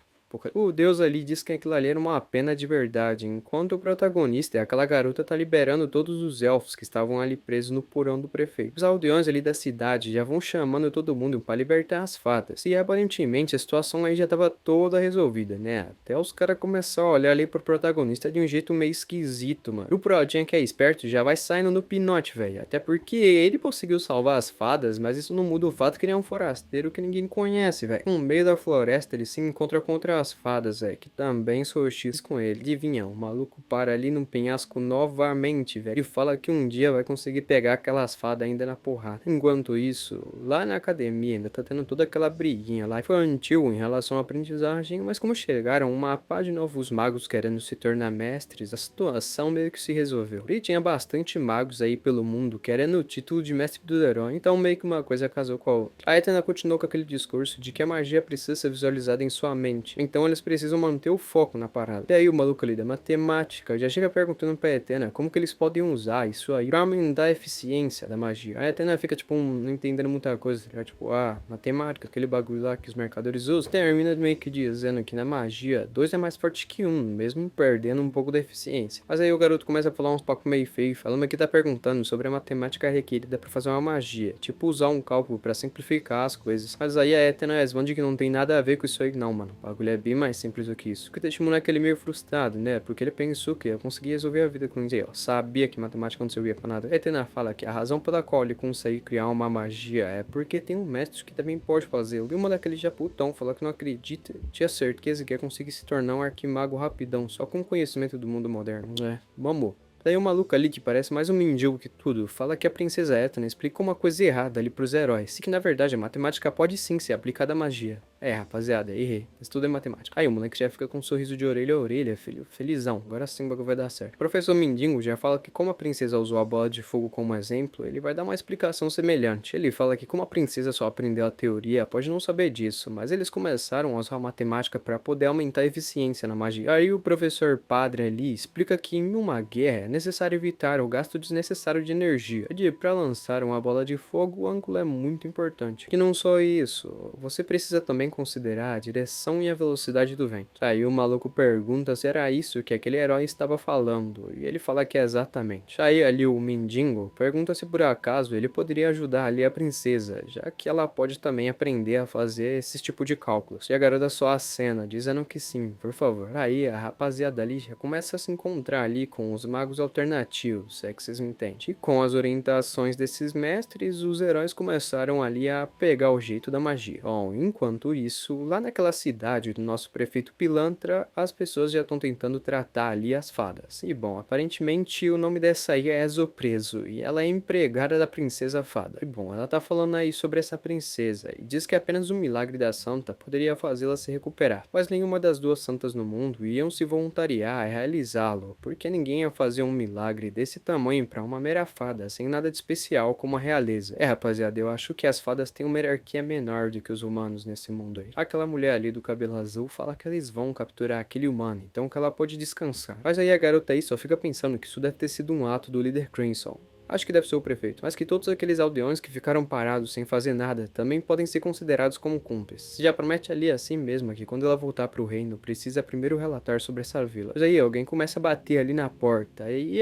O deus ali diz que aquilo ali era uma pena de verdade, enquanto o protagonista, aquela garota, tá liberando todos os elfos que estavam ali presos no porão do prefeito. Os aldeões ali da cidade já vão chamando todo mundo para libertar as fadas, e aparentemente a situação aí já tava toda resolvida, né? Até os caras começaram a olhar ali pro protagonista de um jeito meio esquisito, mano. O Prodinha que é esperto já vai saindo no pinote, velho, até porque ele conseguiu salvar as fadas, mas isso não muda o fato que ele é um forasteiro que ninguém conhece, velho. No meio da floresta ele se encontra contra as fadas, que também solstício com ele. Adivinha, o maluco para ali no penhasco novamente, velho, e fala que um dia vai conseguir pegar aquelas fadas ainda na porrada. Enquanto isso, lá na academia ainda tá tendo toda aquela briguinha lá infantil em relação à aprendizagem, mas como chegaram uma pá de novos magos querendo se tornar mestres, a situação meio que se resolveu. E tinha bastante magos aí pelo mundo querendo o título de mestre do herói, então meio que uma coisa casou com a outra. A Etna continuou com aquele discurso de que a magia precisa ser visualizada em sua mente, então eles precisam manter o foco na parada. E aí o maluco ali da matemática já chega perguntando pra Etena como que eles podem usar isso aí pra aumentar a eficiência da magia. A Etena fica tipo não entendendo muita coisa, tá? Tipo, matemática, aquele bagulho lá que os mercadores usam, termina meio que dizendo que na magia 2 é mais forte que 1, mesmo perdendo um pouco da eficiência. Mas aí o garoto começa a falar uns papos meio feio, falando que tá perguntando sobre a matemática requerida pra fazer uma magia, tipo usar um cálculo pra simplificar as coisas. Mas aí a Etena responde que não tem nada a ver com isso aí não, mano. O bagulho é bem mais simples do que isso. O que deixa o moleque ele meio frustrado, né? Porque ele pensou que ia conseguir resolver a vida com isso. Sabia que matemática não servia pra nada. Etena fala que a razão pela qual ele consegue criar uma magia é porque tem um mestre que também pode fazê-lo. E o moleque ele já putão falou que não acredita, tinha certeza que ia conseguir se tornar um arquimago rapidão, só com o conhecimento do mundo moderno. Vamos. Daí o maluco ali, que parece mais um mendigo que tudo, fala que a princesa Etna explicou uma coisa errada ali pros heróis, e que na verdade a matemática pode sim ser aplicada à magia. Rapaziada, errei, mas tudo é matemática. Aí o moleque já fica com um sorriso de orelha a orelha, filho, felizão, agora sim o bagulho vai dar certo. O professor Mendigo já fala que como a princesa usou a bola de fogo como exemplo, ele vai dar uma explicação semelhante. Ele fala que como a princesa só aprendeu a teoria, pode não saber disso, mas eles começaram a usar a matemática para poder aumentar a eficiência na magia. Aí o professor Padre ali explica que em uma guerra é necessário evitar o gasto desnecessário de energia. Para lançar uma bola de fogo, o ângulo é muito importante. Que não só isso, você precisa também considerar a direção e a velocidade do vento. Aí o maluco pergunta se era isso que aquele herói estava falando, e ele fala que é exatamente. Aí ali o mendigo pergunta se por acaso ele poderia ajudar ali a princesa, já que ela pode também aprender a fazer esse tipo de cálculos. E a garota só acena, dizendo que sim, por favor. Aí a rapaziada ali já começa a se encontrar ali com os magos alternativos, se é que vocês me entendem. E com as orientações desses mestres, os heróis começaram ali a pegar o jeito da magia. Bom, enquanto isso, lá naquela cidade do nosso prefeito Pilantra, as pessoas já estão tentando tratar ali as fadas. E bom, aparentemente o nome dessa aí é Exopreso, e ela é empregada da princesa fada. E bom, ela tá falando aí sobre essa princesa, e diz que apenas um milagre da santa poderia fazê-la se recuperar. Mas nenhuma das duas santas no mundo iam se voluntariar a realizá-lo, porque ninguém ia fazer um milagre desse tamanho para uma mera fada, sem nada de especial como a realeza. Rapaziada, eu acho que as fadas têm uma hierarquia menor do que os humanos nesse mundo aí. Aquela mulher ali do cabelo azul fala que eles vão capturar aquele humano, então que ela pode descansar. Mas aí a garota aí só fica pensando que isso deve ter sido um ato do líder Crimson. Acho que deve ser o prefeito, mas que todos aqueles aldeões que ficaram parados sem fazer nada também podem ser considerados como cúmplices. Já promete ali assim mesmo que quando ela voltar pro reino, precisa primeiro relatar sobre essa vila. Mas aí alguém começa a bater ali na porta, e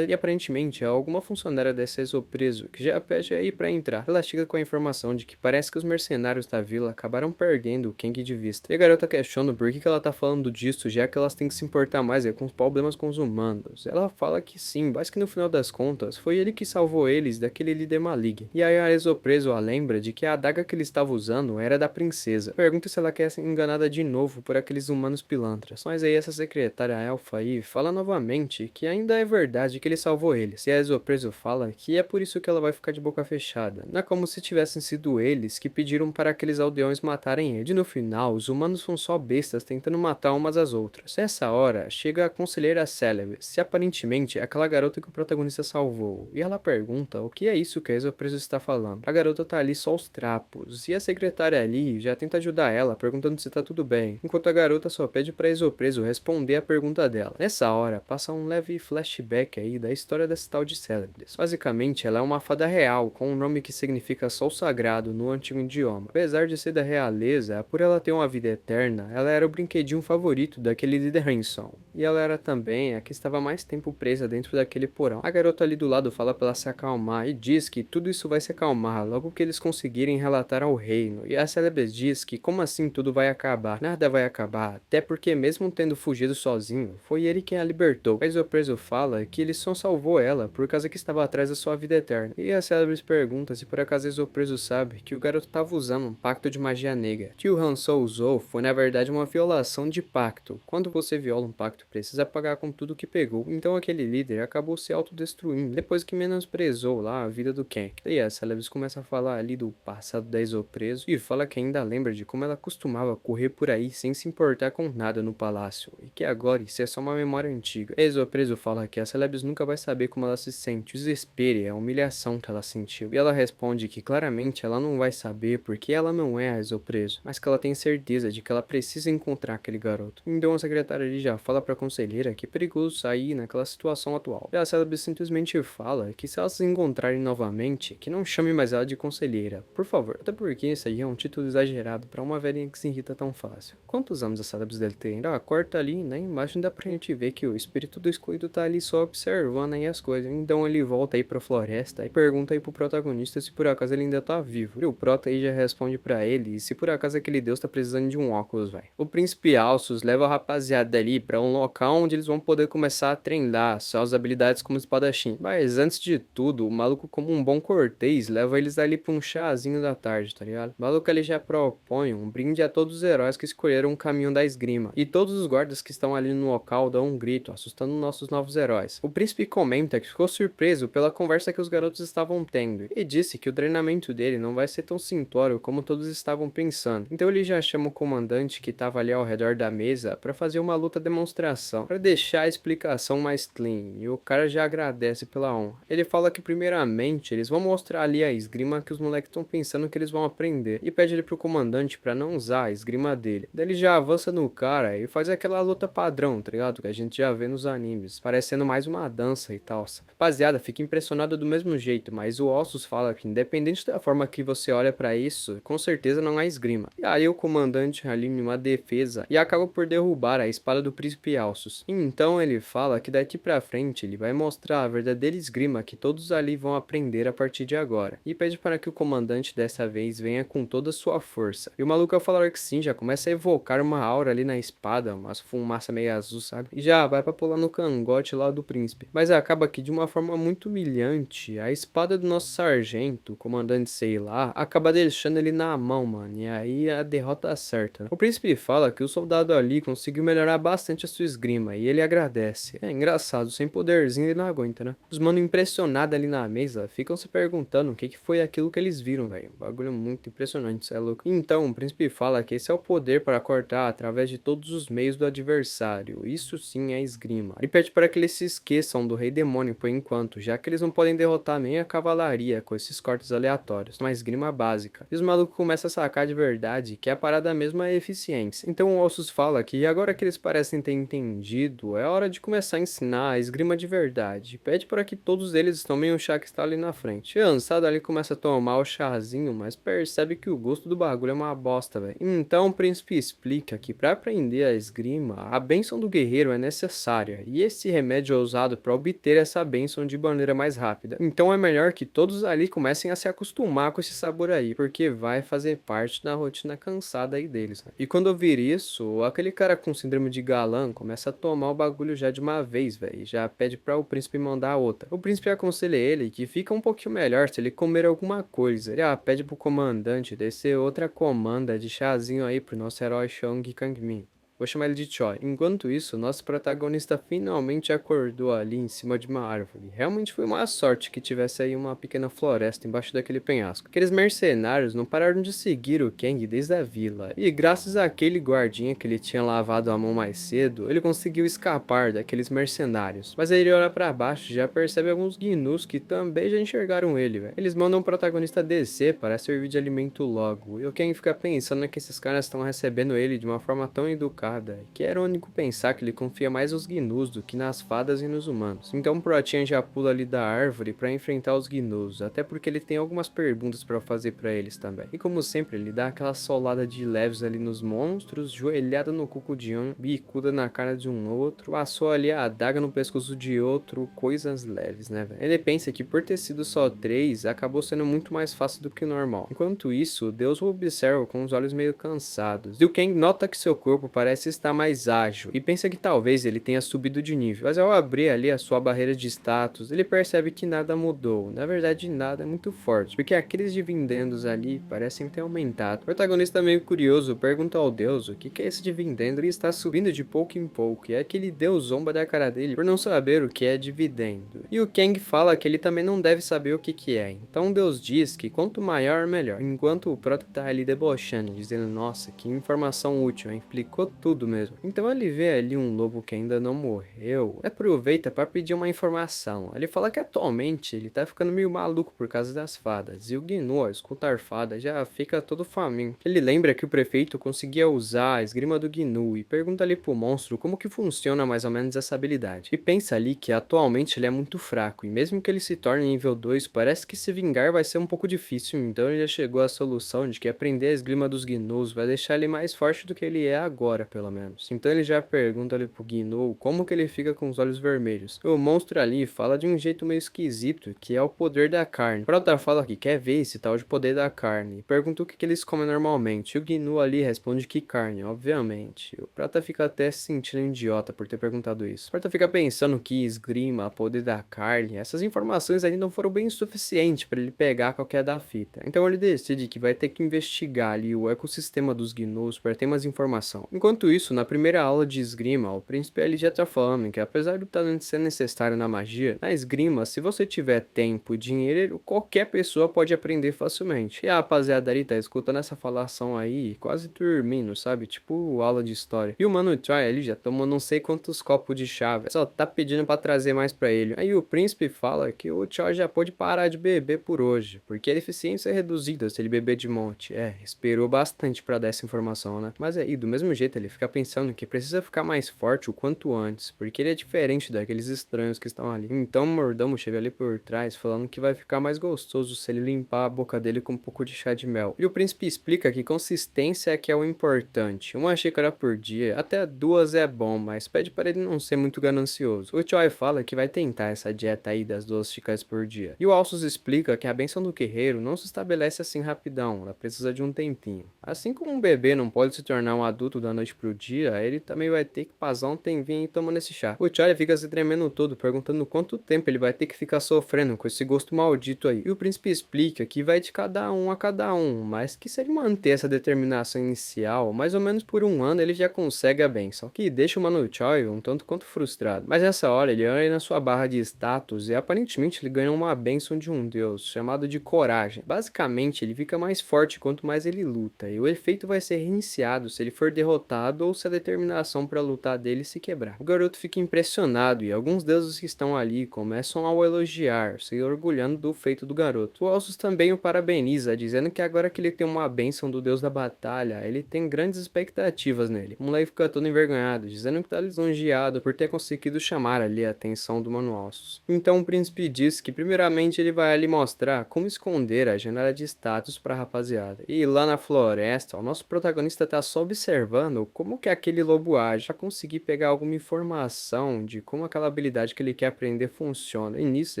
aparentemente é alguma funcionária dessa Exopreso, que já pede aí pra entrar. Ela chega com a informação de que parece que os mercenários da vila acabaram perdendo o Kang de vista. E a garota questiona por que ela tá falando disso, já que elas têm que se importar mais com os problemas com os humanos. Ela fala que sim, mas que no final das contas foi ele que salvou eles daquele líder maligno. E aí a Esopreso a lembra de que a adaga que ele estava usando era da princesa. Pergunta se ela quer ser enganada de novo por aqueles humanos pilantras. Mas aí essa secretária elfa aí fala novamente que ainda é verdade que ele salvou eles. E a Esopreso fala que é por isso que ela vai ficar de boca fechada. Não é como se tivessem sido eles que pediram para aqueles aldeões matarem ele. E no final, os humanos são só bestas tentando matar umas às outras. Nessa hora, chega a conselheira Celebes, se aparentemente é aquela garota que o protagonista salvou. E ela pergunta o que é isso que a Exopreso está falando. A garota tá ali só aos trapos, e a secretária ali já tenta ajudar ela, perguntando se tá tudo bem, enquanto a garota só pede pra Exopreso responder a pergunta dela. Nessa hora, passa um leve flashback aí da história dessa tal de Celebes. Basicamente, ela é uma fada real, com um nome que significa sol sagrado no antigo idioma. Apesar de ser da realeza, por ela ter uma vida eterna, ela era o brinquedinho favorito daquele líder Hanson. E ela era também a que estava mais tempo presa dentro daquele porão. A garota ali do lado fala pra ela se acalmar e diz que tudo isso vai se acalmar logo que eles conseguirem relatar ao reino. E a Celebes diz que como assim tudo vai acabar? Nada vai acabar, até porque mesmo tendo fugido sozinho, foi ele quem a libertou. Mas o preso fala que ele só salvou ela por causa que estava atrás da sua vida eterna. E a Celebes pergunta se por acaso o preso sabe que o garoto estava usando um pacto de magia negra. Que o Hanso usou foi na verdade uma violação de pacto. Quando você viola um pacto, precisa pagar com tudo que pegou. Então aquele líder acabou se autodestruindo depois que menosprezou lá a vida do Ken. E a Celebes começa a falar ali do passado da Exopreso e fala que ainda lembra de como ela costumava correr por aí sem se importar com nada no palácio, e que agora isso é só uma memória antiga. A Exopreso fala que a Celebes nunca vai saber como ela se sente, o desespero e a humilhação que ela sentiu. E ela responde que claramente ela não vai saber porque ela não é a Exopreso, mas que ela tem certeza de que ela precisa encontrar aquele garoto. Então a secretária ali já fala pra conselheira que é perigoso sair naquela situação atual. E a Celebes simplesmente fala que se elas se encontrarem novamente, que não chame mais ela de conselheira, por favor. Até porque isso aí é um título exagerado pra uma velhinha que se irrita tão fácil. Quantos anos a Celebes deve ter? Corta ali, né? Embaixo dá pra gente ver que o espírito do excluído tá ali só observando aí as coisas. Então ele volta aí pra floresta e pergunta aí pro protagonista se por acaso ele ainda tá vivo. E o prota aí já responde pra ele se por acaso aquele deus tá precisando de um óculos, velho. O príncipe Alsus leva a rapaziada ali pra um local onde eles vão poder começar a treinar suas habilidades como espadachim. Mas antes de tudo, o maluco, como um bom cortês, leva eles ali pra um chazinho da tarde, tá ligado? O maluco ali já propõe um brinde a todos os heróis que escolheram o caminho da esgrima. E todos os guardas que estão ali no local dão um grito, assustando nossos novos heróis. O príncipe comenta que ficou surpreso pela conversa que os garotos estavam tendo, e disse que o treinamento dele não vai ser tão simplório como todos estavam pensando. Então ele já chama o comandante que estava ali ao redor da mesa para fazer uma luta demonstração, para deixar a explicação mais clean, e o cara já agradece pela honra. Ele fala que primeiramente eles vão mostrar ali a esgrima que os moleques estão pensando que eles vão aprender, e pede ele pro comandante para não usar a esgrima dele. Daí ele já avança no cara e faz aquela luta padrão, tá ligado? Que a gente já vê nos animes, parecendo mais uma dança e tal. Rapaziada, fica impressionado do mesmo jeito, mas o Ossus fala que independente da forma que você olha para isso, com certeza não há esgrima. E aí o comandante ali em uma defesa e acaba por derrubar a espada do príncipe Alsus. Então ele fala que daqui pra frente ele vai mostrar a verdadeira esgrima que todos ali vão aprender a partir de agora. E pede para que o comandante dessa vez venha com toda a sua força. E o maluco ao falar que sim, já começa a evocar uma aura ali na espada, umas fumaça meio azul, sabe? E já vai pra pular no cangote lá do príncipe. Mas acaba que de uma forma muito humilhante, a espada do nosso sargento, comandante sei lá, acaba deixando ele na mão, mano. E aí a derrota certa, né? O príncipe fala que o soldado ali conseguiu melhorar bastante a sua esgrima e ele agradece. É engraçado, sem poderzinho ele não aguenta, né? Os mano impressionados ali na mesa ficam se perguntando o que foi aquilo que eles viram, velho. Bagulho muito impressionante, cê é louco. Então o príncipe fala que esse é o poder para cortar através de todos os meios do adversário. Isso sim é esgrima. Ele pede para que eles se esqueçam do rei demônio por enquanto, já que eles não podem derrotar nem a cavalaria com esses cortes aleatórios, uma esgrima básica. E os malucos começam a sacar de verdade que a parada mesmo é eficiência. Então o Ossus fala que agora que eles parecem ter entendido, é hora de começar a ensinar a esgrima de verdade. Pede para que todos eles tomem o chá que está ali na frente. E Ansado ali começa a tomar o chazinho, mas percebe que o gosto do bagulho é uma bosta, velho. Então o príncipe explica que para aprender a esgrima, a bênção do guerreiro é necessária, e esse remédio é usado para obter essa bênção de maneira mais rápida. Então é melhor que todos ali comecem a se acostumar com esse sabor aí, porque vai fazer parte da rotina cansada aí deles, né? E quando ouvir isso, aquele cara com síndrome de galã começa a tomar o bagulho já de uma vez, velho, e já pede pra o príncipe mandar outra. O príncipe aconselha ele que fica um pouquinho melhor se ele comer alguma coisa. Ele pede pro comandante descer outra comanda de chazinho aí pro nosso herói Chong Kang-min. Vou chamar ele de Choi. Enquanto isso, nosso protagonista finalmente acordou ali em cima de uma árvore. Realmente foi uma sorte que tivesse aí uma pequena floresta embaixo daquele penhasco. Aqueles mercenários não pararam de seguir o Kang desde a vila. E graças àquele guardinha que ele tinha lavado a mão mais cedo, ele conseguiu escapar daqueles mercenários. Mas aí ele olha pra baixo e já percebe alguns gnus que também já enxergaram ele, velho. Eles mandam o protagonista descer para servir de alimento logo. E o Kang fica pensando que esses caras estão recebendo ele de uma forma tão educada, que é irônico pensar que ele confia mais nos gnus do que nas fadas e nos humanos. Então Protian já pula ali da árvore para enfrentar os gnus, até porque ele tem algumas perguntas para fazer para eles também. E como sempre, ele dá aquela solada de leves ali nos monstros, joelhada no cuco de um, bicuda na cara de um outro, assou ali a adaga no pescoço de outro, coisas leves, né, velho? Ele pensa que por ter sido só 3, acabou sendo muito mais fácil do que o normal. Enquanto isso, Deus o observa com os olhos meio cansados, e o Kang nota que seu corpo parece estar mais ágil e pensa que talvez ele tenha subido de nível, mas ao abrir ali a sua barreira de status, ele percebe que nada mudou. Na verdade, nada é muito forte, porque aqueles dividendos ali parecem ter aumentado. O protagonista meio curioso pergunta ao Deus o que é esse dividendo e está subindo de pouco em pouco, e é aquele Deus zomba da cara dele por não saber o que é dividendo. E o Kang fala que ele também não deve saber o que é, então Deus diz que quanto maior, melhor. Enquanto o Prota tá ali debochando, dizendo, nossa, que informação útil, hein? Explicou tudo mesmo. Então ele vê ali um lobo que ainda não morreu, aproveita para pedir uma informação. Ele fala que atualmente ele tá ficando meio maluco por causa das fadas, e o Gnu, ao escutar fadas, já fica todo faminto. Ele lembra que o prefeito conseguia usar a esgrima do Gnu e pergunta ali pro monstro como que funciona mais ou menos essa habilidade. E pensa ali que atualmente ele é muito fraco, e mesmo que ele se torne nível 2, parece que se vingar vai ser um pouco difícil, então ele já chegou à solução de que aprender a esgrima dos Gnus vai deixar ele mais forte do que ele é agora, pelo menos. Então ele já pergunta ali pro Gnu como que ele fica com os olhos vermelhos. O monstro ali fala de um jeito meio esquisito, que é o poder da carne. O Prota fala que quer ver esse tal de poder da carne, e pergunta o que eles comem normalmente. E o Gnu ali responde que carne, obviamente. O Prota fica até se sentindo idiota por ter perguntado isso. O Prota fica pensando que esgrima, poder da carne, essas informações ainda não foram bem suficientes para ele pegar qualquer da fita. Então ele decide que vai ter que investigar ali o ecossistema dos Gnus para ter mais informação. Enquanto isso, na primeira aula de esgrima, o príncipe ali já tá falando que apesar do talento ser necessário na magia, na esgrima, se você tiver tempo e dinheiro, qualquer pessoa pode aprender facilmente. E a rapaziada ali tá escutando essa falação aí, quase dormindo, sabe? Tipo aula de história. E o Mano Choi ali já tomou não sei quantos copos de chá, véio. Só tá pedindo para trazer mais para ele. Aí o príncipe fala que o Choi já pode parar de beber por hoje, porque a eficiência é reduzida se ele beber de monte. Esperou bastante para dar essa informação, né? Mas aí, do mesmo jeito, ele fica pensando que precisa ficar mais forte o quanto antes, porque ele é diferente daqueles estranhos que estão ali. Então o mordomo chega ali por trás, falando que vai ficar mais gostoso se ele limpar a boca dele com um pouco de chá de mel. E o príncipe explica que consistência é que é o importante. Uma xícara por dia, até 2 é bom, mas pede para ele não ser muito ganancioso. O Choi fala que vai tentar essa dieta aí das 2 xícaras por dia. E o Alsos explica que a bênção do guerreiro não se estabelece assim rapidão, ela precisa de um tempinho. Assim como um bebê não pode se tornar um adulto da noite pro dia, ele também vai ter que passar um tempinho tomando esse chá. O Choi fica se tremendo todo, perguntando quanto tempo ele vai ter que ficar sofrendo com esse gosto maldito aí. E o príncipe explica que vai de cada um a cada um, mas que se ele manter essa determinação inicial, mais ou menos por 1 ano ele já consegue a bênção, que deixa o Mano Choi um tanto quanto frustrado. Mas nessa hora ele olha na sua barra de status e aparentemente ele ganha uma bênção de um deus, chamado de coragem. Basicamente ele fica mais forte quanto mais ele luta, e o efeito vai ser reiniciado se ele for derrotado ou se a determinação para lutar dele se quebrar. O garoto fica impressionado e alguns deuses que estão ali começam a o elogiar, se orgulhando do feito do garoto. O Alsos também o parabeniza, dizendo que agora que ele tem uma bênção do deus da batalha, ele tem grandes expectativas nele. O moleque fica todo envergonhado, dizendo que tá lisonjeado por ter conseguido chamar ali a atenção do Mano Alsos. Então o príncipe diz que primeiramente ele vai ali mostrar como esconder a janela de status pra rapaziada. E lá na floresta, o nosso protagonista tá só observando como que aquele lobo age, pra conseguir pegar alguma informação de como aquela habilidade que ele quer aprender funciona. E nisso,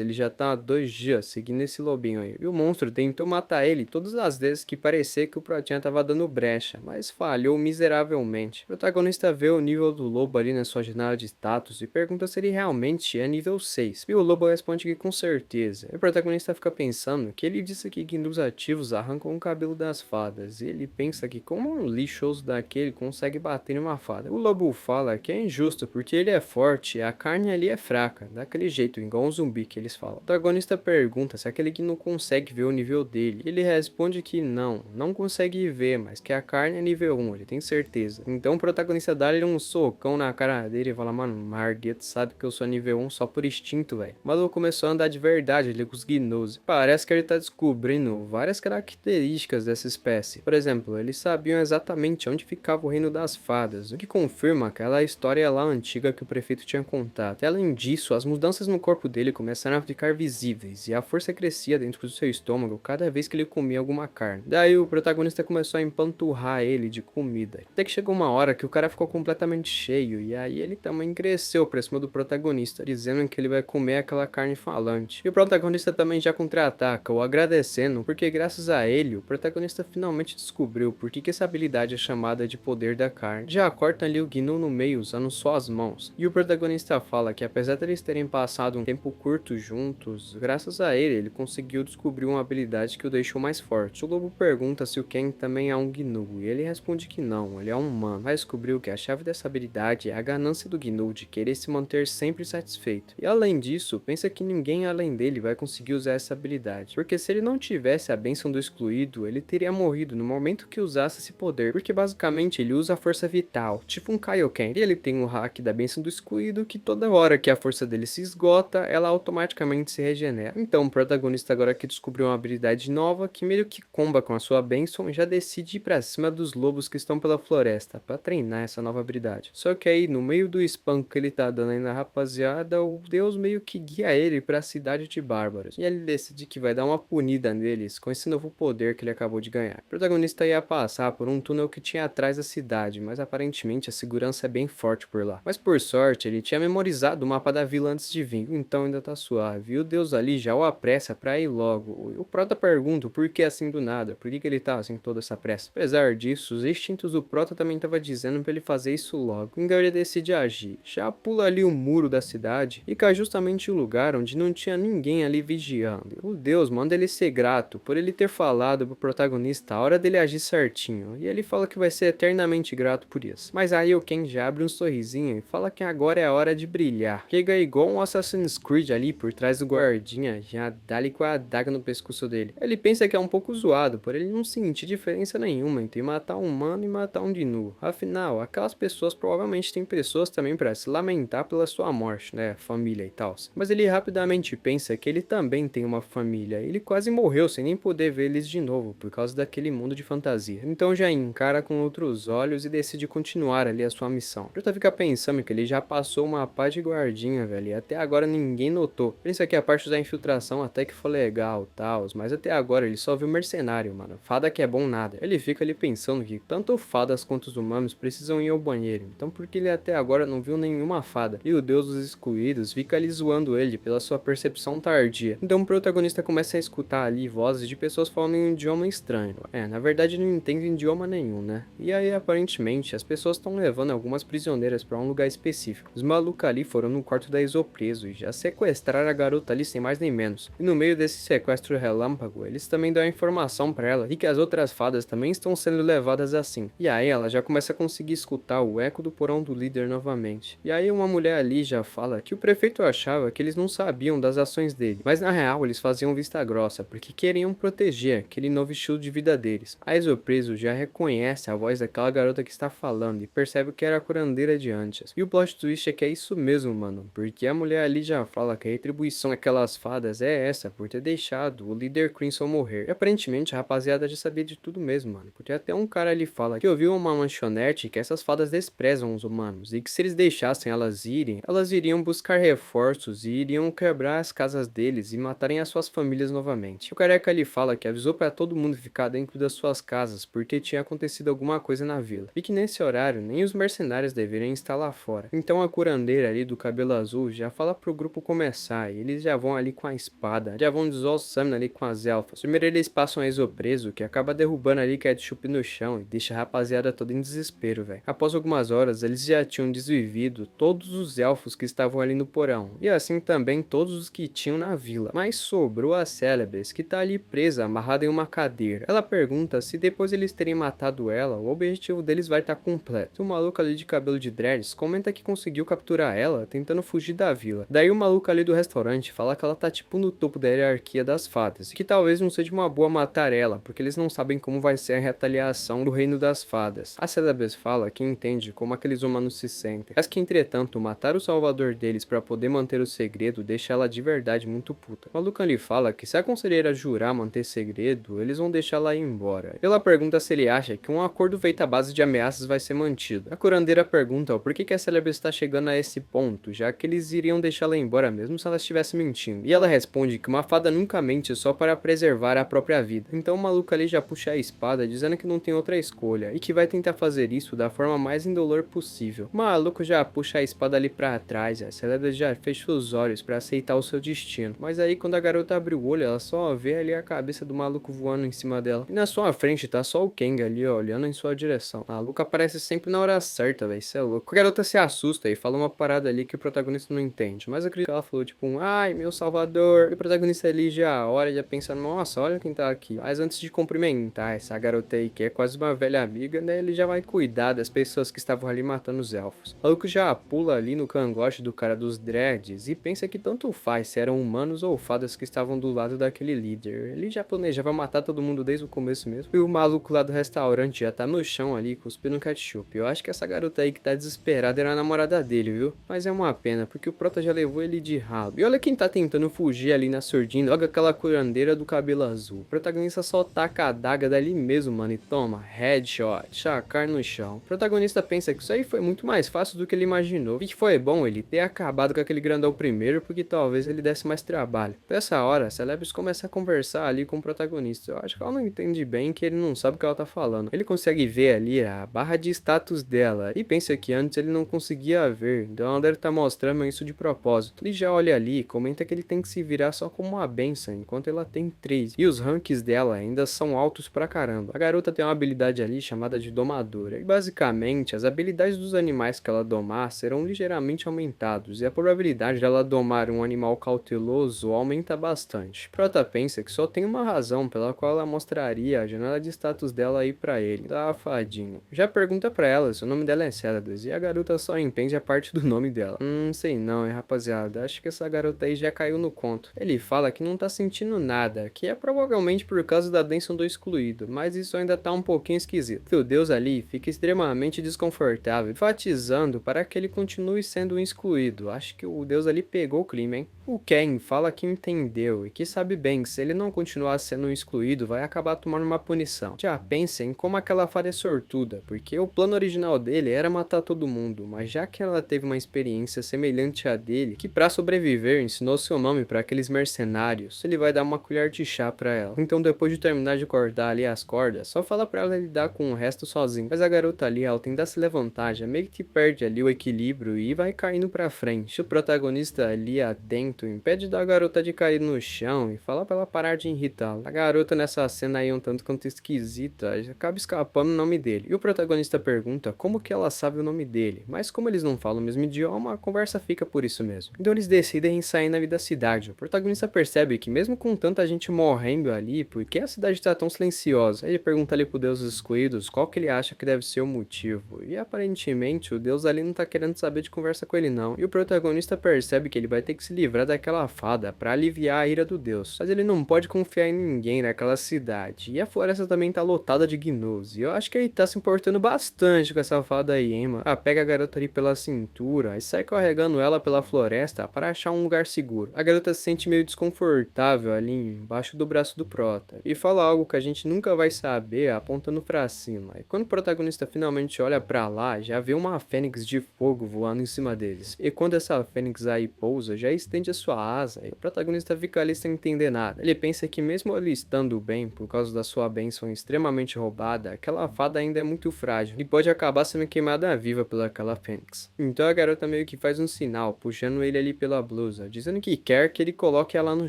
ele já tá há 2 dias seguindo esse lobinho aí. E o monstro tentou matar ele todas as vezes que parecia que o Protinha tava dando brecha, mas falhou miseravelmente. O protagonista vê o nível do lobo ali na sua janela de status e pergunta se ele realmente é nível 6. E o lobo responde que com certeza. E o protagonista fica pensando que ele disse que gnus ativos arrancam o cabelo das fadas, e ele pensa que como um lixoso daquele consegue bater em uma fada. O lobo fala que é injusto porque ele é forte e a carne ali é fraca, daquele jeito, igual um zumbi que eles falam. O protagonista pergunta se aquele que não consegue ver o nível dele. Ele responde que não consegue ver, mas que a carne é nível 1, ele tem certeza. Então o protagonista dá-lhe um socão na cara dele e fala: mano, Marguerite sabe que eu sou nível 1 só por instinto, velho. O maluco começou a andar de verdade ali com os gnus. Parece que ele tá descobrindo várias características dessa espécie. Por exemplo, eles sabiam exatamente onde ficava o reino das fadas, o que confirma aquela história lá antiga que o prefeito tinha contado. E além disso, as mudanças no corpo dele começaram a ficar visíveis, e a força crescia dentro do seu estômago cada vez que ele comia alguma carne. Daí o protagonista começou a empanturrar ele de comida. Até que chegou uma hora que o cara ficou completamente cheio, e aí ele também cresceu pra cima do protagonista, dizendo que ele vai comer aquela carne falante. E o protagonista também já contra-ataca, o agradecendo, porque graças a ele, o protagonista finalmente descobriu por que essa habilidade é chamada de poder da carne. Já corta ali o gnu no meio usando só as mãos. E o protagonista fala que apesar deles terem passado um tempo curto juntos, graças a ele conseguiu descobrir uma habilidade que o deixou mais forte. O lobo pergunta se o Ken também é um gnu, e ele responde que não, ele é um humano. Mas descobriu que a chave dessa habilidade é a ganância do gnu de querer se manter sempre satisfeito. E além disso, pensa que ninguém além dele vai conseguir usar essa habilidade, porque se ele não tivesse a bênção do excluído, ele teria morrido no momento que usasse esse poder, porque basicamente ele usa a força vital, tipo um Kaioken. E ele tem o hack da bênção do excluído, que toda hora que a força dele se esgota, ela automaticamente se regenera. Então o protagonista agora que descobriu uma habilidade nova, que meio que comba com a sua bênção, já decide ir pra cima dos lobos que estão pela floresta, pra treinar essa nova habilidade. Só que aí, no meio do spam que ele tá dando aí na rapaziada, o deus meio que guia ele pra cidade de bárbaros. E ele decide que vai dar uma punida neles com esse novo poder que ele acabou de ganhar. O protagonista ia passar por um túnel que tinha atrás da cidade, mas aparentemente a segurança é bem forte por lá. Mas por sorte, ele tinha memorizado o mapa da vila antes de vir, então ainda tá suave. E o deus ali já o apressa pra ir logo. O prota pergunta por que assim do nada, por que ele tá assim com toda essa pressa. Apesar disso, os instintos do prota também tava dizendo pra ele fazer isso logo. Então ele decide agir. Já pula ali o muro da cidade e cai justamente o lugar onde não tinha ninguém ali vigiando. O deus manda ele ser grato por ele ter falado pro protagonista a hora dele agir certinho, e ele fala que vai ser eternamente grato por isso. Mas aí o Ken já abre um sorrisinho e fala que agora é a hora de brilhar. Chega igual um Assassin's Creed ali por trás do guardinha, já dá-lhe com a adaga no pescoço dele. Ele pensa que é um pouco zoado, por ele não sentir diferença nenhuma entre matar um humano e matar um gnu. Afinal, aquelas pessoas provavelmente têm pessoas também para se lamentar pela sua morte, né, família e tal. Mas ele rapidamente pensa que ele também tem uma família. Ele quase morreu sem nem poder ver eles de novo por causa daquele mundo de fantasia. Então já encara com outros olhos e decide continuar ali a sua missão. Prota fica pensando que ele já passou uma pá de guardinha, velho, e até agora ninguém notou. Pensa que a parte da infiltração até que foi legal, tal, mas até agora ele só viu mercenário, mano. Fada que é bom nada. Ele fica ali pensando que tanto fadas quanto os humanos precisam ir ao banheiro, então por que ele até agora não viu nenhuma fada? E o deus dos excluídos fica ali zoando ele pela sua percepção tardia. Então o protagonista começa a escutar ali vozes de pessoas falando em um idioma estranho. Na verdade não entende idioma nenhum, né? E aí aparentemente as pessoas estão levando algumas prisioneiras para um lugar específico. Os malucos ali foram no quarto da Isopreso e já sequestraram a garota ali sem mais nem menos. E no meio desse sequestro relâmpago, eles também dão a informação para ela e que as outras fadas também estão sendo levadas assim. E aí ela já começa a conseguir escutar o eco do porão do líder novamente. E aí uma mulher ali já fala que o prefeito achava que eles não sabiam das ações dele, mas na real eles faziam vista grossa porque queriam proteger aquele novo estilo de vida deles. A Isopreso já reconhece a voz daquela garota que está falando e percebe que era a curandeira de antes. E o plot twist é que é isso mesmo, mano, porque a mulher ali já fala que a retribuição daquelas fadas é essa, por ter deixado o líder Crimson morrer. E aparentemente a rapaziada já sabia de tudo mesmo, mano, porque até um cara ali fala que ouviu uma lanchonete que essas fadas desprezam os humanos e que se eles deixassem elas irem, elas iriam buscar reforços e iriam quebrar as casas deles e matarem as suas famílias novamente. O careca ali fala que avisou para todo mundo ficar dentro das suas casas porque tinha acontecido alguma coisa na vila e que nesse horário nem os mercenários deveriam estar lá fora. Então a curandeira ali do cabelo azul já fala pro grupo começar, e eles já vão ali com a espada, já vão desossando ali com as elfas. Primeiro eles passam a Exopreso, que acaba derrubando ali Ketchup no chão e deixa a rapaziada toda em desespero, velho. Após algumas horas, eles já tinham desvivido todos os elfos que estavam ali no porão, e assim também todos os que tinham na vila. Mas sobrou a Célebres, que tá ali presa, amarrada em uma cadeira. Ela pergunta se depois eles terem matado ela, o objetivo deles vai estar completo. O maluco ali de cabelo de dreads comenta que conseguiu capturar ela, tentando fugir da vila. Daí o maluco ali do restaurante fala que ela tá tipo no topo da hierarquia das fadas, e que talvez não seja uma boa matar ela, porque eles não sabem como vai ser a retaliação do reino das fadas. A Célebres fala que entende como aqueles humanos se sentem, mas que entretanto matar o salvador deles para poder manter o segredo deixa ela de verdade muito puta. O maluco ali fala que se a conselheira jurar manter segredo, eles vão deixar ela ir embora. Ela pergunta se ele acha que um acordo feito à base de ameaças vai ser mantido. A curandeira pergunta por que a Célebres está chegando a esse ponto, já que eles iriam deixá-la embora mesmo se ela estivesse mentindo. E ela responde que uma fada nunca mente só para preservar a própria vida. Então o maluco ali já puxa a espada, dizendo que não tem outra escolha, e que vai tentar fazer isso da forma mais indolor possível. O maluco já puxa a espada ali pra trás, a Célebres já fecha os olhos para aceitar o seu destino. Mas aí quando a garota abre o olho, ela só vê ali a cabeça do maluco voando em cima dela. E na sua frente tá só o Kang ali, ó, olhando em sua direção. A maluca aparece sempre na hora certa, velho, cê é louco. A garota se assusta e fala uma parada ali que o protagonista não entende. Mas eu acredito que ela falou tipo ai, meu salvador. E o protagonista ali já olha, já pensa, nossa, olha quem tá aqui. Mas antes de cumprimentar essa garota aí, que é quase uma velha amiga, né, ele já vai cuidar das pessoas que estavam ali matando os elfos. O maluco já pula ali no cangote do cara dos dreads e pensa que tanto faz se eram humanos ou fadas que estavam do lado daquele líder. Ele já planejava matar todo mundo desde o começo mesmo. E o maluco lá do restaurante já tá no chão ali, cuspindo ketchup. Eu acho que essa garota aí que tá desesperada era a namorada dele, viu? Mas é uma pena, porque o prota já levou ele de rabo. E olha quem tá tentando fugir ali na surdina, logo aquela curandeira do cabelo azul. O protagonista só taca a adaga dali mesmo, mano, e toma, headshot, chacar no chão. O protagonista pensa que isso aí foi muito mais fácil do que ele imaginou, e que foi bom ele ter acabado com aquele grandão primeiro, porque talvez ele desse mais trabalho. Nessa hora, a Célebres começa a conversar ali com o protagonista. Eu acho que ela não entende bem, que ele não sabe o que ela tá falando. Ele consegue ver ali a barra de status dela, e pensa que antes ele não conseguia ver, então ela deve estar mostrando isso de propósito. Ele já olha ali e comenta que ele tem que se virar só como uma benção, enquanto ela tem 3, e os ranks dela ainda são altos pra caramba. A garota tem uma habilidade ali chamada de domadora, e basicamente as habilidades dos animais que ela domar serão ligeiramente aumentados, e a probabilidade dela domar um animal cauteloso aumenta bastante. Prota pensa que só tem uma razão pela qual ela mostraria a janela de status dela aí pra ele, safadinho. Já pergunta pra ela se o nome dela é Célebres, e a garota só entende a parte do nome dela. Sei não, hein, rapaziada, acho que essa garota aí já caiu no conto. Ele fala que não tá sentindo nada, que é provavelmente por causa da bênção do excluído, mas isso ainda tá um pouquinho esquisito. O deus ali fica extremamente desconfortável, enfatizando para que ele continue sendo um excluído. Acho que o deus ali pegou o clima, hein? O Ken fala que entendeu e que sabe bem que se ele não continuar sendo um excluído, vai acabar tomando uma punição. Já pensem como aquela fada é sortuda, porque o plano original dele era matar todo mundo, mas já que ela teve uma experiência semelhante à dele, que para sobreviver ensinou seu nome para aqueles mercenários, ele vai dar uma colher de chá para ela. Então depois de terminar de cortar ali as cordas, só fala para ela lidar com o resto sozinho. Mas a garota ali, ao tentar se levantar, já meio que perde ali o equilíbrio e vai caindo para frente. O protagonista ali atento impede da garota de cair no chão e fala pra ela parar de irritá-la. A garota nessa cena aí um tanto quanto esquisita, acaba escapando o nome dele. E o protagonista pergunta como que ela sabe o nome dele, mas como eles não falam o mesmo idioma, a conversa fica por isso mesmo. Então eles decidem sair na vida da cidade. O protagonista percebe que mesmo com tanta gente morrendo ali, por que a cidade tá tão silenciosa? Ele pergunta ali pro deus dos excluídos qual que ele acha que deve ser o motivo. E aparentemente o deus ali não tá querendo saber de conversa com ele não. E o protagonista percebe que ele vai ter que se livrar daquela fada para aliviar a ira do deus, mas ele não pode confiar em ninguém naquela cidade, e a floresta também tá lotada de gnus, e eu acho que ele tá se importando bastante com essa fada aí, hein, mano. Pega a garota ali pela cintura e sai carregando ela pela floresta para achar um lugar seguro. A garota se sente meio desconfortável ali embaixo do braço do prota, e fala algo que a gente nunca vai saber apontando pra cima, e quando o protagonista finalmente olha pra lá, já vê uma fênix de fogo voando em cima deles, e quando essa fênix aí pousa, já estende a sua asa e o protagonista fica ali sem entender nada. Ele pensa que mesmo ele estando bem por causa da sua bênção extremamente roubada, aquela fada ainda é muito frágil e pode acabar sendo queimada viva pelaquela fênix. Então a garota meio que faz um sinal, puxando ele ali pela blusa, dizendo que quer que ele coloque ela no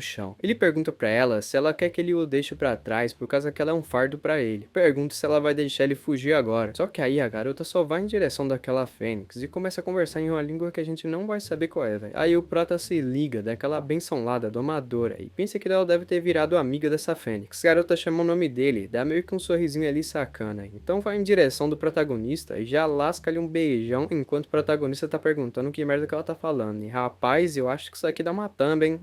chão. Ele pergunta pra ela se ela quer que ele o deixe pra trás por causa que ela é um fardo pra ele. Pergunta se ela vai deixar ele fugir agora. Só que aí a garota só vai em direção daquela fênix e começa a conversar em uma língua que a gente não vai saber qual é, velho. Aí o prota se liga daquela benção lá da domadora e pensa que ela deve ter virado amiga dessa fênix. A garota chama o nome dele, dá meio que um sorrisinho ali sacana. Então vai em direção do protagonista e já lasca ali um beijão enquanto o protagonista tá perguntando que merda que ela tá falando. E rapaz, eu acho que isso aqui dá uma thumb, hein?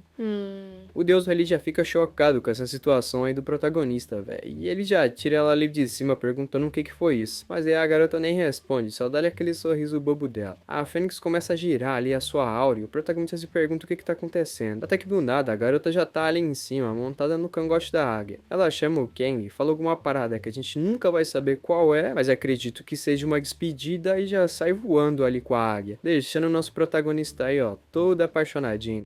O deus ali já fica chocado com essa situação aí do protagonista, velho. E ele já tira ela ali de cima perguntando o que foi isso. Mas aí a garota nem responde, só dá-lhe aquele sorriso bobo dela. A fênix começa a girar ali a sua aura e o protagonista se pergunta o que tá acontecendo. Até que do nada a garota já tá ali em cima, montada no cangote da águia. Ela chama o Kang e fala alguma parada que a gente nunca vai saber qual é, mas acredito que seja uma despedida e já sai voando ali com a águia, deixando o nosso protagonista aí, ó, todo apaixonadinho.